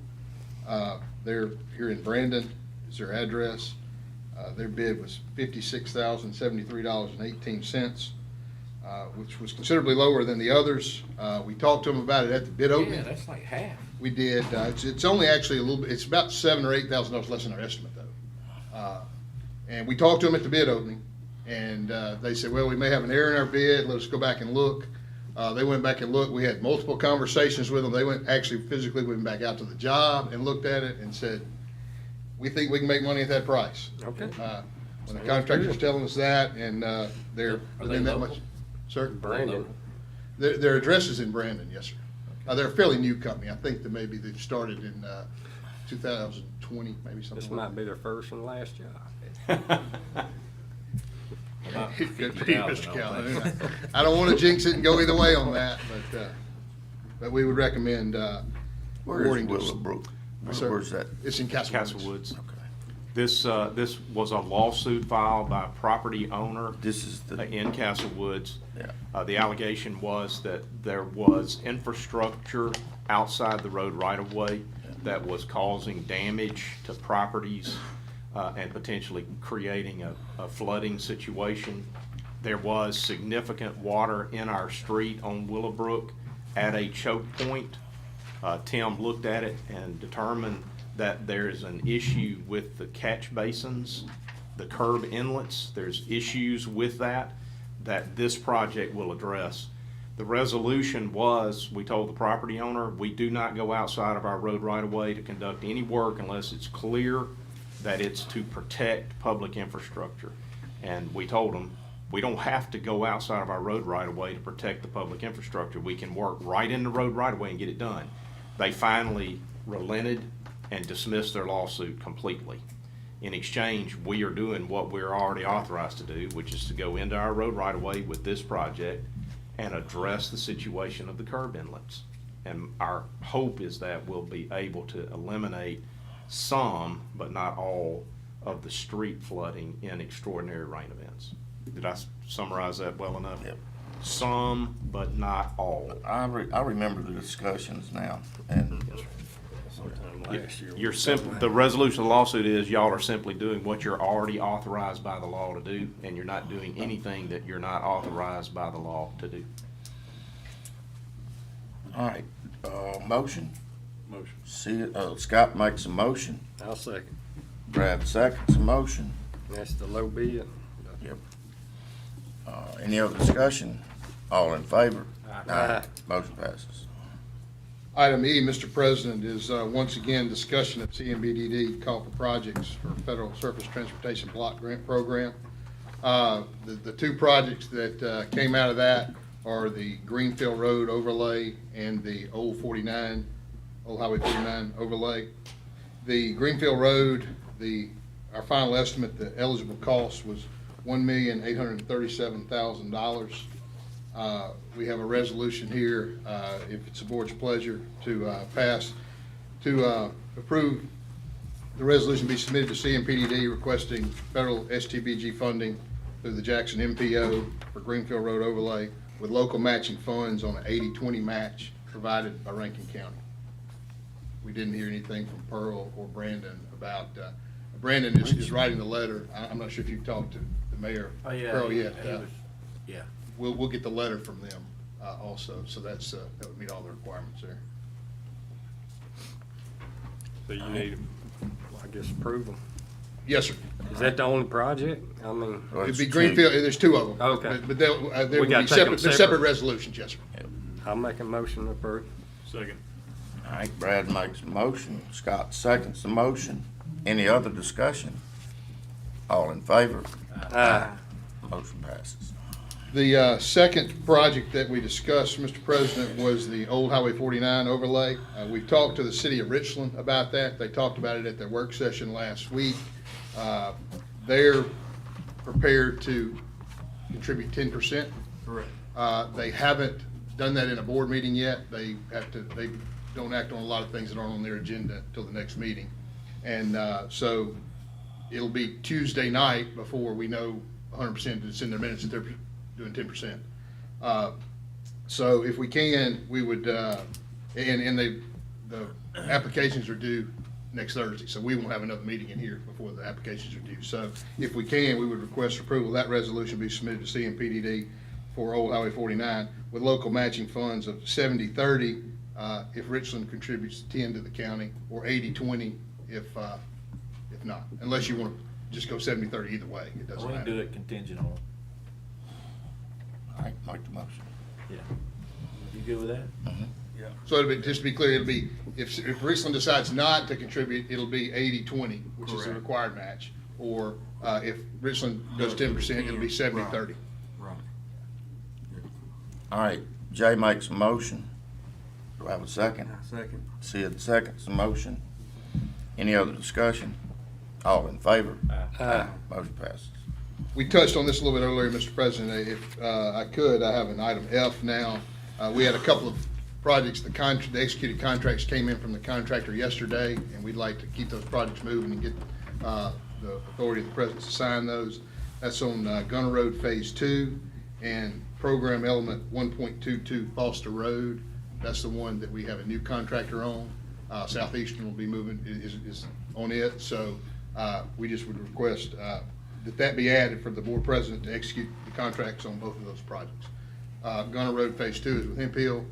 They're here in Brandon, is their address. Their bid was $56,073.18, which was considerably lower than the others. We talked to them about it at the bid opening. Yeah, that's like half. We did. It's only actually a little bit, it's about $7,000 or $8,000 less than our estimate, though. And we talked to them at the bid opening, and they said, well, we may have an error in our bid. Let us go back and look. They went back and looked. We had multiple conversations with them. They went, actually physically went back out to the job and looked at it and said, we think we can make money at that price. Okay. When the contractor's telling us that, and they're Are they within that local? much. Sir? Brandon. Their address is in Brandon, yes, sir. They're a fairly new company. I think that maybe they started in 2020, maybe something. This like might that. be their first and last job. About It could be, 50,000, Mr. I don't Calhoun. think. I don't want to jinx it and go either way on that, but we would recommend Where is awarding to us. Willowbrook? Sir, Where's that? It's in Castle Woods. Castle Woods. Okay. This was a lawsuit filed by a property owner This is the, in Castle Woods. yeah. The allegation was that there was infrastructure outside the road right-of-way that was causing damage to properties and potentially creating a flooding situation. There was significant water in our street on Willowbrook at a choke point. Tim looked at it and determined that there is an issue with the catch basins, the curb inlets. There's issues with that this project will address. The resolution was, we told the property owner, we do not go outside of our road right-of-way to conduct any work unless it's clear that it's to protect public infrastructure. And we told them, we don't have to go outside of our road right-of-way to protect the public infrastructure. We can work right in the road right-of-way and get it done. They finally relented and dismissed their lawsuit completely. In exchange, we are doing what we're already authorized to do, which is to go into our road right-of-way with this project and address the situation of the curb inlets. And our hope is that we'll be able to eliminate some, but not all, of the street flooding in extraordinary rain events. Did I summarize that well enough? Yep. Some, but not all. I remember the discussions now, and Sometime last year. You're the resolution of the lawsuit is y'all are simply doing what you're already authorized by the law to do, and you're not doing anything that you're not authorized by the law to do. all right, motion? Motion. Scott makes a motion, I'll second. Brad seconds a motion. That's the low bid. Yep. Any other discussion? All in favor? Aye. Motion passes. Item E, Mr. President, is once again discussion of CMBDD call for projects for Federal Surface Transportation Block Grant Program. The two projects that came out of that are the Greenfield Road overlay and the Old Highway 49 overlay. The Greenfield Road, our final estimate, the eligible cost was $1,837,000. We have a resolution here, if it's the board's pleasure, to pass, to approve the resolution be submitted to CMPDD requesting federal STBG funding through the Jackson MPO for Greenfield Road overlay with local matching funds on an 80-20 match provided by Rankin County. We didn't hear anything from Pearl or Brandon about, Brandon is writing the letter. I'm not sure if you've talked to the mayor. Oh, yeah. Pearl yet. Yeah. We'll get the letter from them also, so that would meet all the requirements there. So you need, I guess, approve them. Yes, sir. Is that the only project? I mean, Well, It'd it's be two. Greenfield, there's two of them. Okay. But they We would gotta be take 'em separate, they're separate. separate resolutions, yes, sir. I'll make a motion to approve. Second. All right, Brad makes a motion, Scott seconds the motion. Any other discussion? All in favor? Aye. Motion passes. The second project that we discussed, Mr. President, was the Old Highway 49 overlay. We talked to the city of Richland about that. They talked about it at their work session last week. They're prepared to contribute 10%. Correct. They haven't done that in a board meeting yet. They don't act on a lot of things that aren't on their agenda until the next meeting. And so it'll be Tuesday night before we know 100% that it's in their minutes that they're doing 10%. So if we can, we would, and the applications are due next Thursday, so we won't have another meeting in here before the applications are due. So if we can, we would request approval, that resolution be submitted to CMPDD for Old Highway 49 with local matching funds of 70-30 if Richland contributes 10 to the county, or 80-20 if not, unless you want to just go 70-30 either way, it doesn't We can do matter. it contingent on, All right, make the motion. yeah. You good with that? So it'll be, just to be clear, it'll be, if Richland decides not to contribute, it'll be 80-20, which is the Correct. required match. Or if Richland does 10%, it'll be 70-30. Right. All right, Jay makes a motion. Do I have a second? Second. Sid seconds the motion. Any other discussion? All in favor? Aye. Motion passes. We touched on this a little bit earlier, Mr. President. If I could, I have an item F now. We had a couple of projects, the executed contracts came in from the contractor yesterday, and we'd like to keep those projects moving and get the authority of the president to sign those. That's on Gunner Road Phase 2 and Program Element 1.22 Foster Road. That's the one that we have a new contractor on. Southeastern will be moving, is on it. So we just would request that be added for the board president to execute the contracts on both of those projects. Gunner Road Phase 2 is with Hemphill.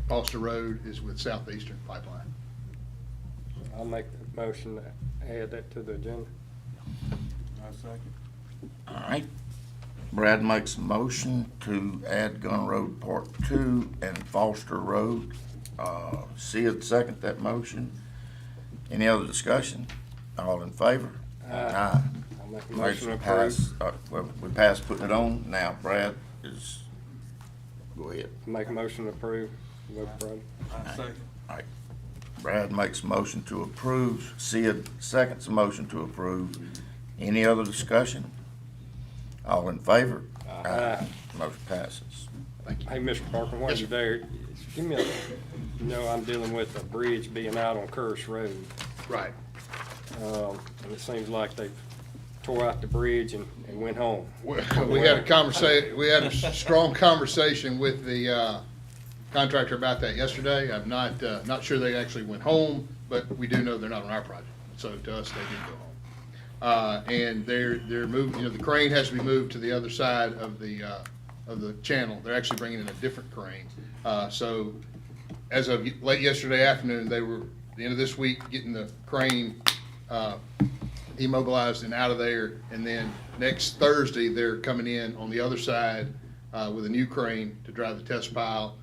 Foster Road is with Southeastern Pipeline. I'll make the motion to add that to the agenda. I second. All right. Brad makes a motion to add Gun Road Part 2 and Foster Road. Sid second that motion. Any other discussion? All in favor? Aye. I'll make a motion to pass. approve. Well, we passed putting it on. Now Brad is, go ahead. Make a motion to approve. Vote for it. I second. All right. Brad makes a motion to approve. Sid seconds the motion to approve. Any other discussion? All in favor? Aye. Motion passes. Thank you. Hey, Mr. Parker, while Yes, you're sir. there, give me I'm dealing with a bridge being out on Curse Road. Right. And it seems like they tore out the bridge and went home. We had a conversation, we had a strong conversation with the contractor about that yesterday. I'm not sure they actually went home, but we do know they're not on our project. So to us, they did go home. And they're moving, the crane has to be moved to the other side of the channel. They're actually bringing in a different crane. So as of late yesterday afternoon, they were, at the end of this week, getting the crane immobilized and out of there. And then next Thursday, they're coming in on the other side with a new crane to drive the test pile.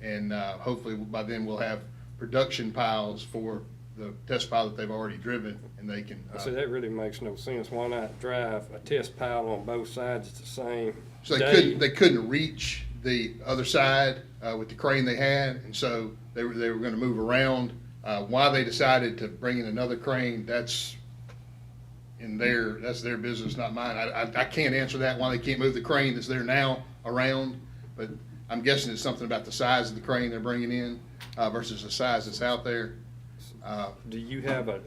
And hopefully by then we'll have production piles for the test pile that they've already driven, and they can. So that really makes no sense. Why not drive a test pile on both sides at the same So day? they couldn't reach the other side with the crane they had, and so they were going to move around. Why they decided to bring in another crane, that's their business, not mine. I can't answer that, why they can't move the crane that's there now around, but I'm guessing it's something about the size of the crane they're bringing in versus the size that's out there. Do you have a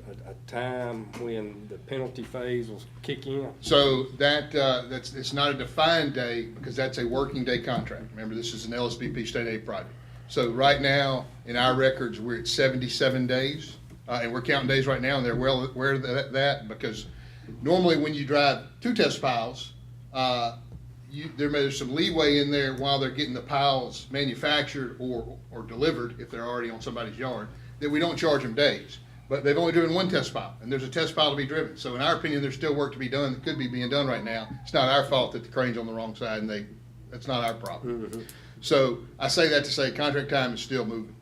time when the penalty phase will kick in? So it's not a defined day because that's a working day contract. Remember, this is an LSBP state aid project. So right now, in our records, we're at 77 days, and we're counting days right now, and they're well aware of that because normally when you drive two test piles, there's some leeway in there while they're getting the piles manufactured or delivered if they're already on somebody's yard, that we don't charge them days. But they've only driven one test pile, and there's a test pile to be driven. So in our opinion, there's still work to be done that could be being done right now. It's not our fault that the crane's on the wrong side, and that's not our problem. Mm-hmm. So I say that to say contract time is still moving.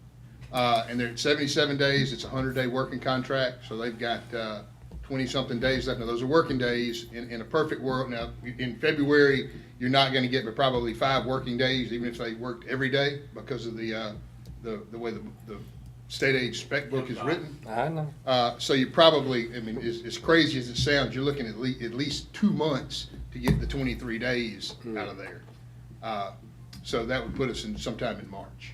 And they're at 77 days. It's a 100-day working contract, so they've got 20-something days left. Now, those are working days in a perfect world. Now, in February, you're not going to get but probably 5 working days, even if they worked every day because of the way the state aid spec book is written. I know. So you probably, I mean, as crazy as it sounds, you're looking at least 2 months to get the 23 days out of there. So that would put us in sometime in March.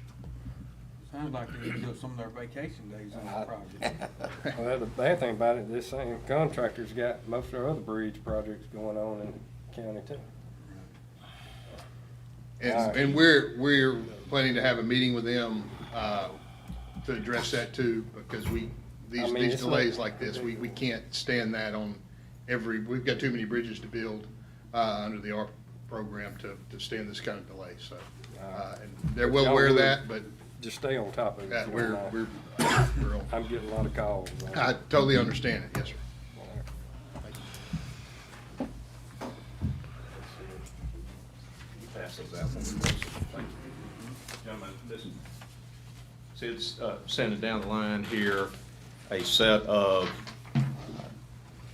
Sounds like they used up some of their vacation days on the project. Well, the bad thing about it, this same contractor's got most of their other bridge projects going on in the county too. And we're planning to have a meeting with them to address that too, because these delays like this, we can't stand that on we've got too many bridges to build under the ARP program to stand this kind of delay. So and they're well aware of that, but just stay on top of it. that we're on. I'm getting a lot of calls. I totally understand it. Yes, sir. Pass those out. Thank you. Gentlemen, Sid's sending down the line here a set of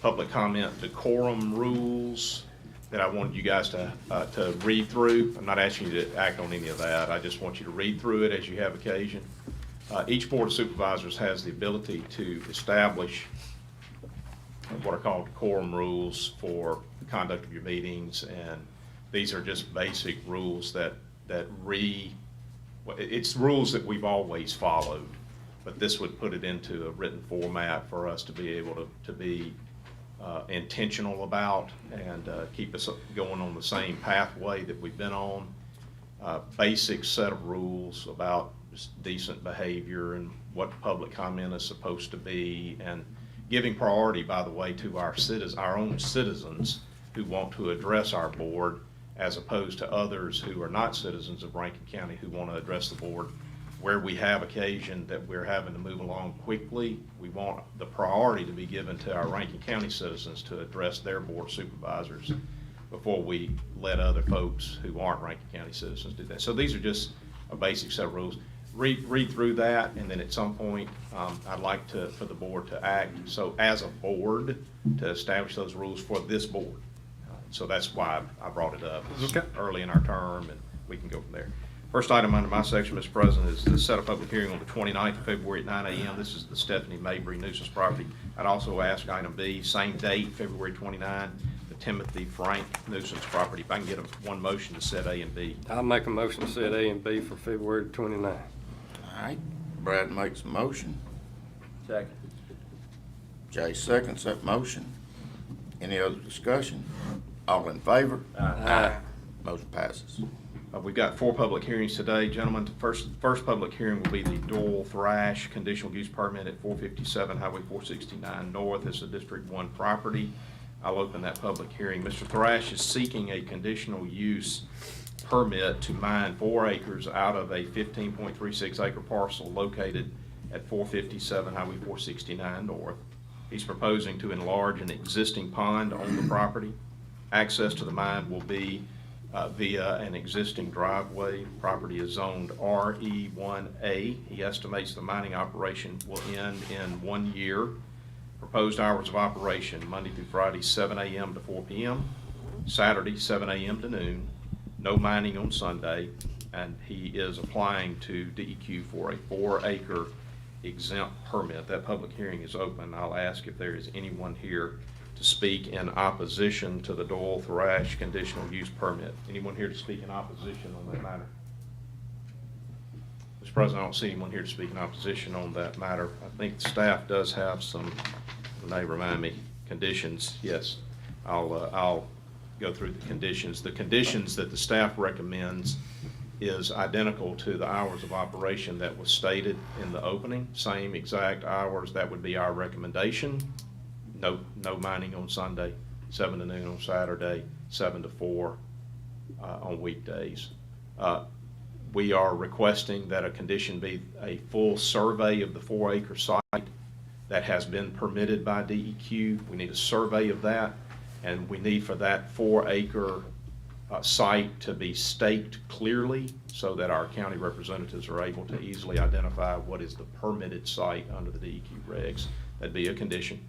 public comment decorum rules that I wanted you guys to read through. I'm not asking you to act on any of that. I just want you to read through it as you have occasion. Each Board of Supervisors has the ability to establish what are called quorum rules for the conduct of your meetings, and these are just basic rules it's rules that we've always followed, but this would put it into a written format for us to be able to be intentional about and keep us going on the same pathway that we've been on. Basic set of rules about just decent behavior and what public comment is supposed to be, and giving priority, by the way, to our own citizens who want to address our board, as opposed to others who are not citizens of Rankin County who want to address the board. Where we have occasion that we're having to move along quickly, we want the priority to be given to our Rankin County citizens to address their board supervisors before we let other folks who aren't Rankin County citizens do that. So these are just a basic set of rules. Read through that, and then at some point, I'd like for the board to act, so as a board, to establish those rules for this board. So that's why I brought it up. It's early in our term, and we can go from there. First item under my section, Mr. President, is to set a public hearing on the 29th of February at 9 a.m. This is the Stephanie Mabry nuisance property. I'd also ask item B, same date, February 29, the Timothy Frank nuisance property. If I can get one motion to set A and B. I'll make a motion to set A and B for February 29. All right, Brad makes a motion. Second. Jay seconds that motion. Any other discussion? All in favor? Aye. Motion passes. We've got 4 public hearings today, gentlemen. The first public hearing will be the Doyle Thrash conditional use permit at 457 Highway 469 North. It's a District 1 property. I'll open that public hearing. Mr. Thrash is seeking a conditional use permit to mine 4 acres out of a 15.36 acre parcel located at 457 Highway 469 North. He's proposing to enlarge an existing pond on the property. Access to the mine will be via an existing driveway. Property is zoned RE1A. He estimates the mining operation will end in 1 year. Proposed hours of operation, Monday through Friday, 7 a.m. to 4 p.m., Saturday, 7 a.m. to noon, no mining on Sunday, and he is applying to DEQ for a 4-acre exempt permit. That public hearing is open. I'll ask if there is anyone here to speak in opposition to the Doyle Thrash conditional use permit. Anyone here to speak in opposition on that matter? Mr. President, I don't see anyone here to speak in opposition on that matter. I think the staff does have some, they remind me, conditions. Yes, I'll go through the conditions. The conditions that the staff recommends is identical to the hours of operation that was stated in the opening. Same exact hours. That would be our recommendation. No mining on Sunday, 7 to noon on Saturday, 7 to 4 on weekdays. We are requesting that a condition be a full survey of the 4-acre site that has been permitted by DEQ. We need a survey of that, and we need for that 4-acre site to be staked clearly so that our county representatives are able to easily identify what is the permitted site under the DEQ regs. That'd be a condition.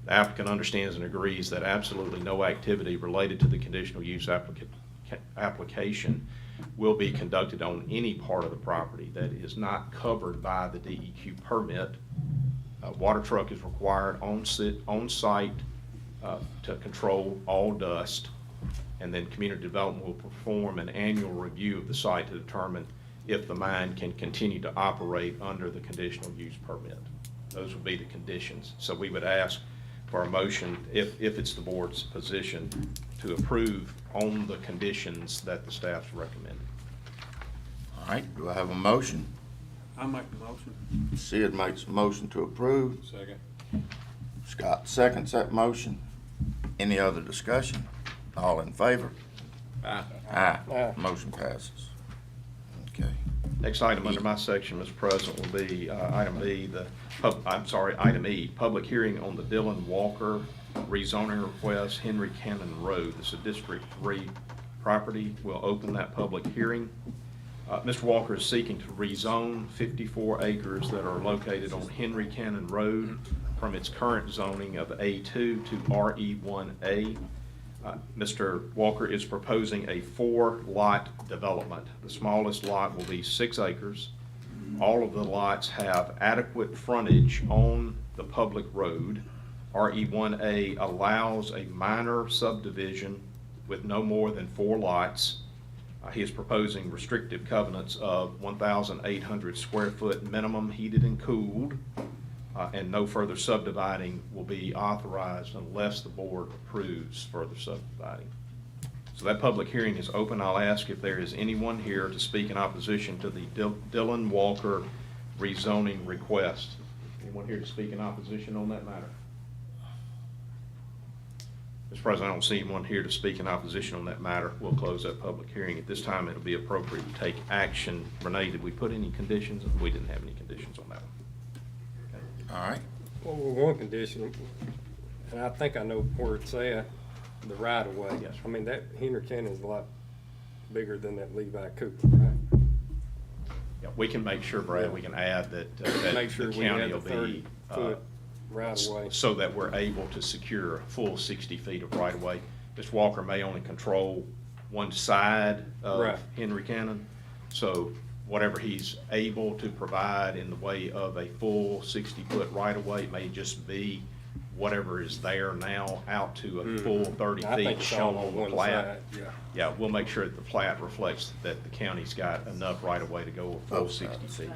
The applicant understands and agrees that absolutely no activity related to the conditional use application will be conducted on any part of the property that is not covered by the DEQ permit. Water truck is required on site to control all dust, and then community development will perform an annual review of the site to determine if the mine can continue to operate under the conditional use permit. Those would be the conditions. So we would ask for a motion, if it's the board's position, to approve on the conditions that the staff's recommended. All right, do I have a motion? I make the motion. Sid makes a motion to approve. Second. Scott seconds that motion. Any other discussion? All in favor? Aye. Aye. Motion passes. Okay. Next item under my section, Mr. President, will be item B, item E, public hearing on the Dylan Walker rezoning request, Henry Cannon Road. This is a District 3 property. We'll open that public hearing. Mr. Walker is seeking to rezone 54 acres that are located on Henry Cannon Road from its current zoning of A2 to RE1A. Mr. Walker is proposing a 4-lot development. The smallest lot will be 6 acres. All of the lots have adequate frontage on the public road. RE1A allows a minor subdivision with no more than 4 lots. He is proposing restrictive covenants of 1,800 square foot minimum heated and cooled, and no further subdividing will be authorized unless the board approves further subdividing. So that public hearing is open. I'll ask if there is anyone here to speak in opposition to the Dylan Walker rezoning request. Anyone here to speak in opposition on that matter? Mr. President, I don't see anyone here to speak in opposition on that matter. We'll close that public hearing. At this time, it'll be appropriate to take action. Renee, did we put any conditions? We didn't have any conditions on that one. All right. Well, one condition, and I think I know where it's at, the right of way. Yes, sir. I mean, that Henry Cannon is a lot bigger than that Levi Cooper, right? Yeah, we can make sure, Brad, we can add that, Make that sure the we county have will the be, 30-foot right of way. so that we're able to secure a full 60 feet of right of way. Mr. Walker may only control one side of Right. Henry Cannon. So whatever he's able to provide in the way of a full 60-foot right of way may just be whatever is there now out to a full 30 I think feet it's shown all on the one plat. side, yeah. Yeah, we'll make sure that the plat reflects that the county's got enough right of way to go a full Both 60 sides. feet.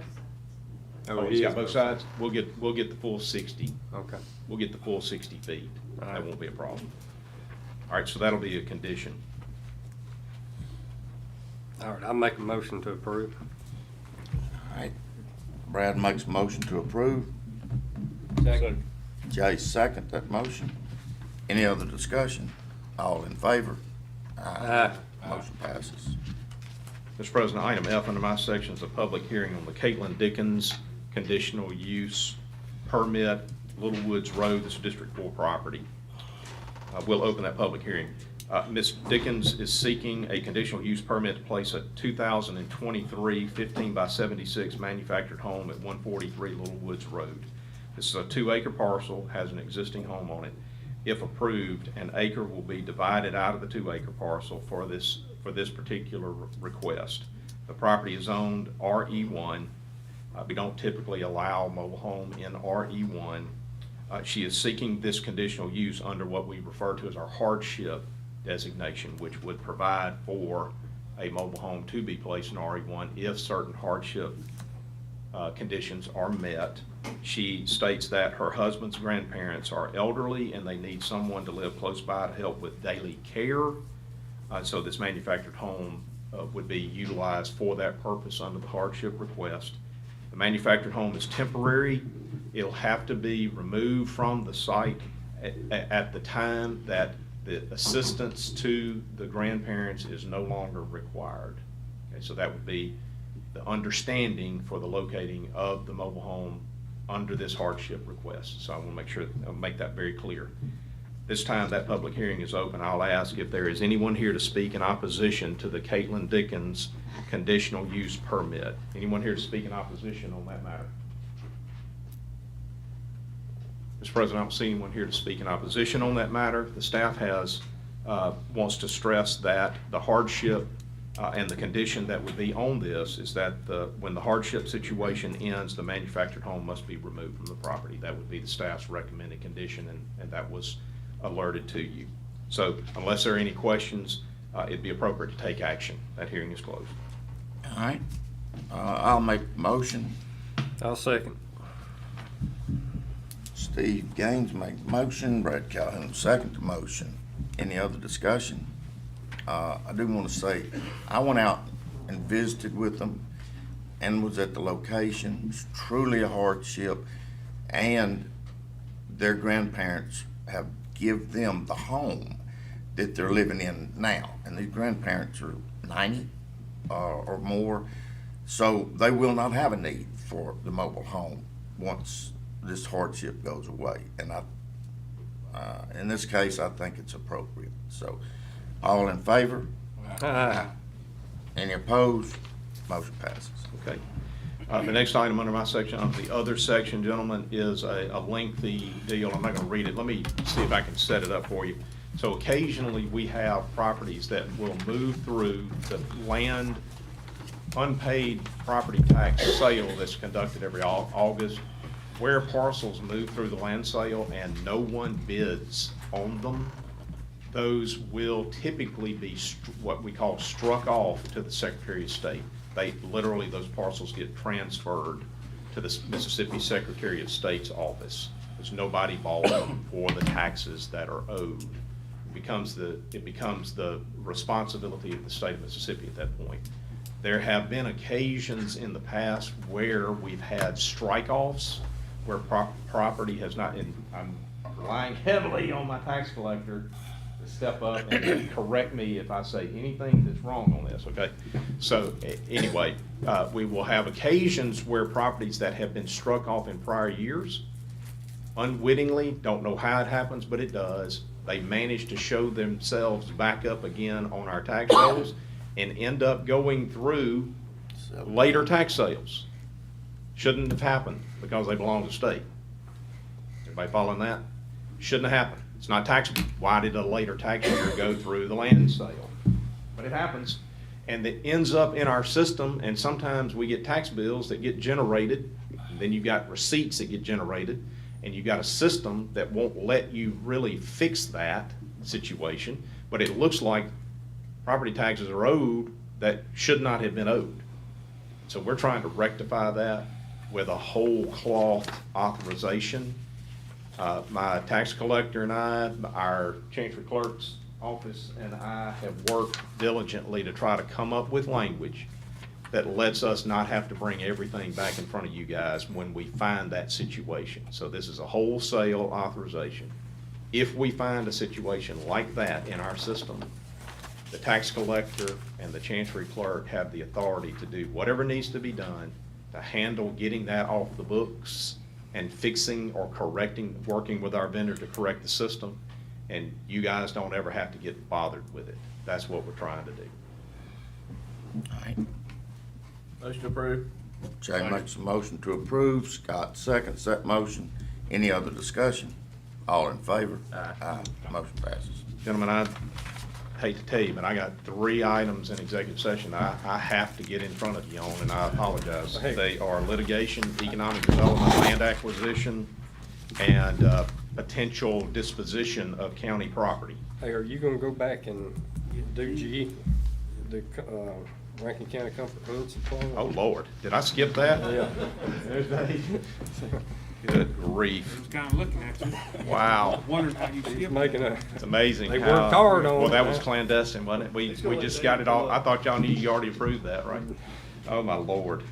Oh, Oh, it he's is got both sides? We'll get the full 60. Okay. We'll get the full 60 feet. All That right. won't be a problem. All right, so that'll be a condition. All right, I'll make a motion to approve. All right. Brad makes a motion to approve. Second. Jay second that motion. Any other discussion? All in favor? Aye. Motion passes. Mr. President, item F under my section is a public hearing on the Caitlin Dickens conditional use permit, Little Woods Road, this is District 4 property. We'll open that public hearing. Ms. Dickens is seeking a conditional use permit to place a 2023 15 by 76 manufactured home at 143 Little Woods Road. This is a 2-acre parcel, has an existing home on it. If approved, an acre will be divided out of the 2-acre parcel for this particular request. The property is owned RE1. We don't typically allow mobile home in RE1. She is seeking this conditional use under what we refer to as our hardship designation, which would provide for a mobile home to be placed in RE1 if certain hardship conditions are met. She states that her husband's grandparents are elderly and they need someone to live close by to help with daily care. So this manufactured home would be utilized for that purpose under the hardship request. The manufactured home is temporary. It'll have to be removed from the site at the time that the assistance to the grandparents is no longer required. Okay, so that would be the understanding for the locating of the mobile home under this hardship request. So I want to make sure, I'll make that very clear. This time that public hearing is open. I'll ask if there is anyone here to speak in opposition to the Caitlin Dickens conditional use permit. Anyone here to speak in opposition on that matter? Mr. President, I don't see anyone here to speak in opposition on that matter. The staff wants to stress that the hardship and the condition that would be on this is that when the hardship situation ends, the manufactured home must be removed from the property. That would be the staff's recommended condition, and that was alerted to you. So unless there are any questions, it'd be appropriate to take action. That hearing is closed. All right. I'll make the motion. I'll second. Steve Gaines make the motion. Brad Calhoun second the motion. Any other discussion? I do want to say, I went out and visited with them and was at the location. It's truly a hardship, and their grandparents have give them the home that they're living in now. And these grandparents are 90 or more, so they will not have a need for the mobile home once this hardship goes away. And in this case, I think it's appropriate. So, all in favor? Aye. Any opposed? Motion passes. Okay. The next item under my section, under the other section, gentlemen, is a lengthy deal. I'm not going to read it. Let me see if I can set it up for you. So occasionally, we have properties that will move through the land unpaid property tax sale that's conducted every August, where parcels move through the land sale and no one bids on them. Those will typically be what we call struck off to the Secretary of State. Literally, those parcels get transferred to the Mississippi Secretary of State's office, because nobody bought them for the taxes that are owed. It becomes the responsibility of the state of Mississippi at that point. There have been occasions in the past where we've had strike-offs, where property has not, and I'm relying heavily on my tax collector to step up and correct me if I say anything that's wrong on this, okay? So anyway, we will have occasions where properties that have been struck off in prior years, unwittingly, don't know how it happens, but it does, they manage to show themselves back up again on our tax rolls and end up going through later tax sales. Shouldn't have happened because they belong to the state. Everybody following that? Shouldn't have happened. It's not taxable. Why did a later tax year go through the land sale? But it happens, and it ends up in our system, and sometimes we get tax bills that get generated, and then you've got receipts that get generated, and you've got a system that won't let you really fix that situation, but it looks like property taxes are owed that should not have been owed. So we're trying to rectify that with a whole cloth authorization. My tax collector and I, our Chancery Clerk's office and I have worked diligently to try to come up with language that lets us not have to bring everything back in front of you guys when we find that situation. So this is a wholesale authorization. If we find a situation like that in our system, the tax collector and the Chancery Clerk have the authority to do whatever needs to be done to handle getting that off the books and fixing or correcting, working with our vendor to correct the system. And you guys don't ever have to get bothered with it. That's what we're trying to do. All right. Motion approved. Jay makes a motion to approve. Scott seconds that motion. Any other discussion? All in favor? Aye. Motion passes. Gentlemen, I hate to tell you, but I got 3 items in executive session I have to get in front of you on, and I apologize. Hey. They are litigation, economic development, land acquisition, and potential disposition of county property. Hey, are you gonna go back and do the Rankin County Comprehensive Plan? Oh, Lord, did I skip that? Yeah. There's Dave. Good grief. I was kinda looking at you. Wow. Wondering how you He's skipped. making a, It's amazing. They how- worked hard on Well, that it, was man. clandestine, wasn't it? We just got it all, I thought y'all knew you already approved that, right? Oh, my Lord.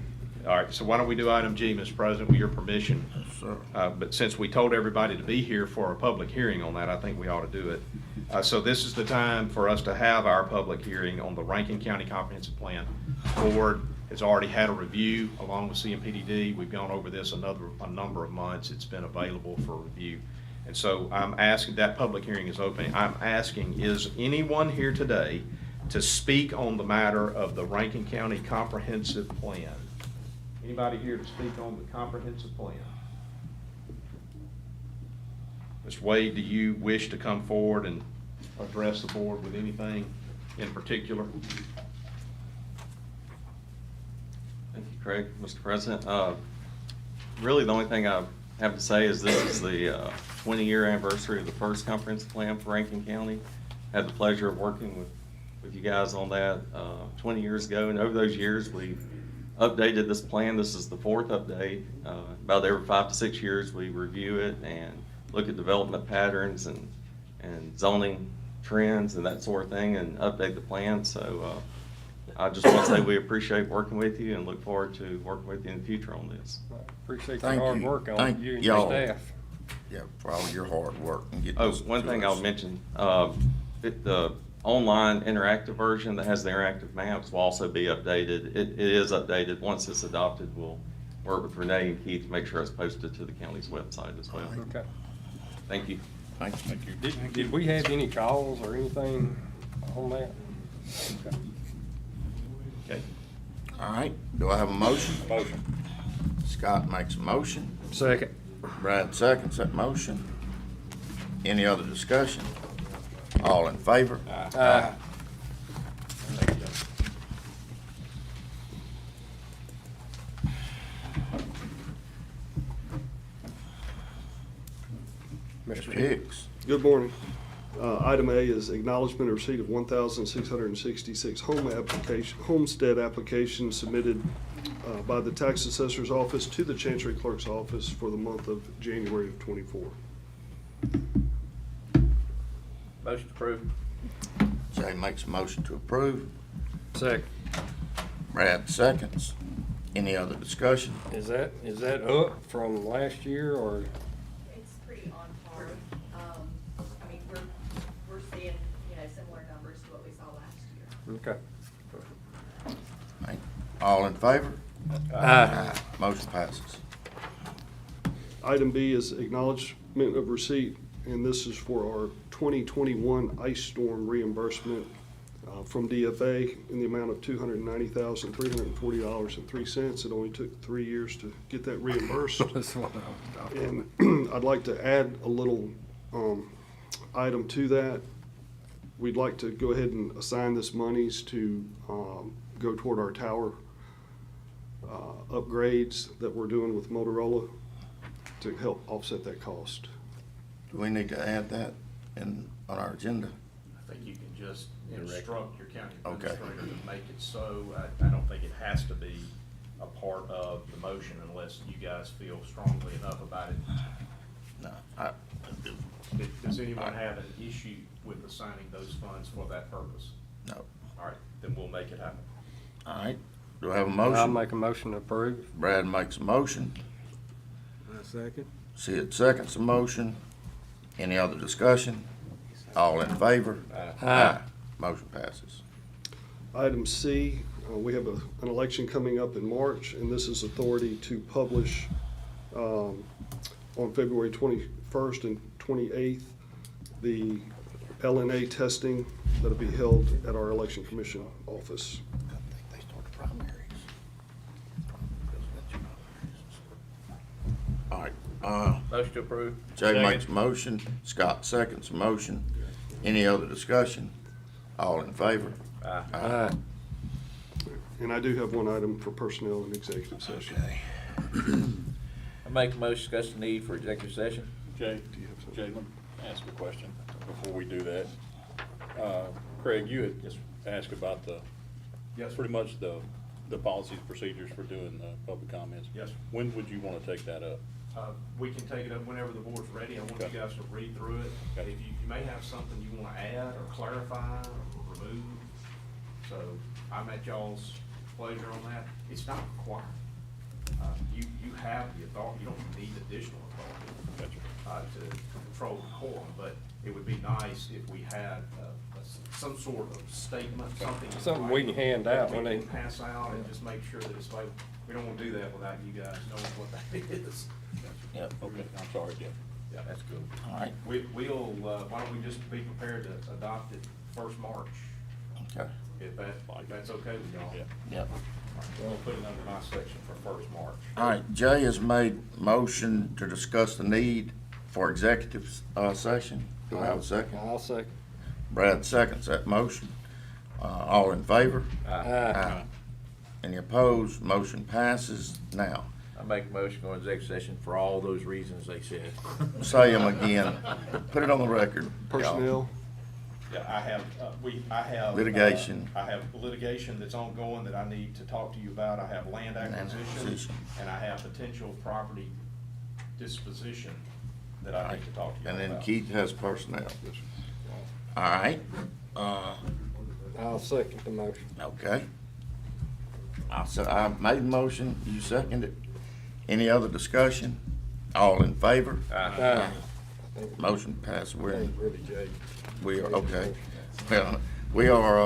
All right, so why don't we do item G, Mr. President, with your permission? Yes, sir. But since we told everybody to be here for a public hearing on that, I think we ought to do it. So this is the time for us to have our public hearing on the Rankin County Comprehensive Plan. Board has already had a review along with CMPDD. We've gone over this a number of months. It's been available for review. And so I'm asking, that public hearing is open. I'm asking, is anyone here today to speak on the matter of the Rankin County Comprehensive Plan? Anybody here to speak on the comprehensive plan? Mr. Wade, do you wish to come forward and address the board with anything in particular? Thank you, Craig. Mr. President, really the only thing I have to say is this is the 20-year anniversary of the first comprehensive plan for Rankin County. Had the pleasure of working with you guys on that 20 years ago, and over those years we've updated this plan. This is the 4th update. About every 5 to 6 years we review it and look at development patterns and zoning trends and that sort of thing and update the plan. So I just want to say we appreciate working with you and look forward to working with you in the future on this. appreciate Thank your hard you. work on Thank you and your y'all. staff. Yeah, for all your hard work and getting Oh, this one to thing us. I'll mention, the online interactive version that has the interactive maps will also be updated. It is updated. Once it's adopted, we'll work with Renee and Keith to make sure it's posted to the county's website as well. Okay. Thank you. Thank you. Did we have any calls or anything on that? Okay. Okay. All right, do I have a motion? Motion. Scott makes a motion. Second. Brad seconds that motion. Any other discussion? All in favor? Aye. Mr. Hicks. Good morning. Item A is acknowledgement of receipt of 1,666 homestead applications submitted by the tax assessor's office to the Chancery Clerk's office for the month of January of '24. Motion approved. Jay makes a motion to approve. Second. Brad seconds. Any other discussion? Is that up from last year or? It's pretty on par. I mean, we're seeing, similar numbers to what we saw last year. Okay. Right. All in favor? Aye. Motion passes. Item B is acknowledgement of receipt, and this is for our 2021 ice storm reimbursement from DFA in the amount of $290,340.03. It only took 3 years to get that reimbursed. That's what I was talking And I'd like to add a little item to that. We'd like to go ahead and assign this monies to go toward our tower upgrades that we're doing with Motorola to help offset that cost. Do we need to add that on our agenda? I think you can just instruct your county Okay. administrator to make it so. I don't think it has to be a part of the motion unless you guys feel strongly enough about it. No. Does anyone have an issue with assigning those funds for that purpose? No. All right, then we'll make it happen. All right. Do I have a I'll motion? make a motion to approve. Brad makes a motion. Second. Sid seconds the motion. Any other discussion? All in favor? Aye. Motion passes. Item C, we have an election coming up in March, and this is authority to publish on February 21st and 28th, the LNA testing that'll be held at our election commission office. They start the primaries. All right, Motion to approve. Jay makes a motion, Scott seconds the motion. Any other discussion? All in favor? Aye. And I do have one item for personnel and executive session. Okay. I make a motion to discuss the need for executive session. Jay, let me ask a question before we do that. Craig, you had asked about pretty much the policies, procedures for doing public comments. Yes. When would you want to take that up? We can take it up whenever the board's ready. I want you Okay. guys to read through it. Okay. If you may have something you want to add or clarify or remove. So I'm at y'all's pleasure on that. It's not required. You have the authority, you don't need additional authority to control the quorum, but it would be nice if we had some sort of statement, something. in Something we can hand out that when we they- can pass out and just make sure that it's like, we don't want to do that without you guys knowing what that is. Yep. Okay, I'm sorry, Jeff. Yeah. That's good. All right, We'll, why don't we just be prepared to adopt it first March, okay. if that's okay with y'all? Yeah. Yep. We'll put it under my section for first March. All right, Jay has made motion to discuss the need for executive session. Do I have a second? I'll second. Brad seconds that motion. All in favor? Aye. Any opposed? Motion passes. Now, I make a motion to go into executive session for all those reasons they said. say them again. Put it on the record. y'all. Personnel, Yeah, I have. Litigation. I have litigation that's ongoing that I need to talk to you about. I have land acquisition, acquisition. and I have potential property disposition that I need to talk to you And about. then Keith has personnel. All right, I'll second the motion. okay. I made the motion, you seconded it. Any other discussion? All in favor? Aye. Motion passed. Really, Jay. We are, okay. Well, we are,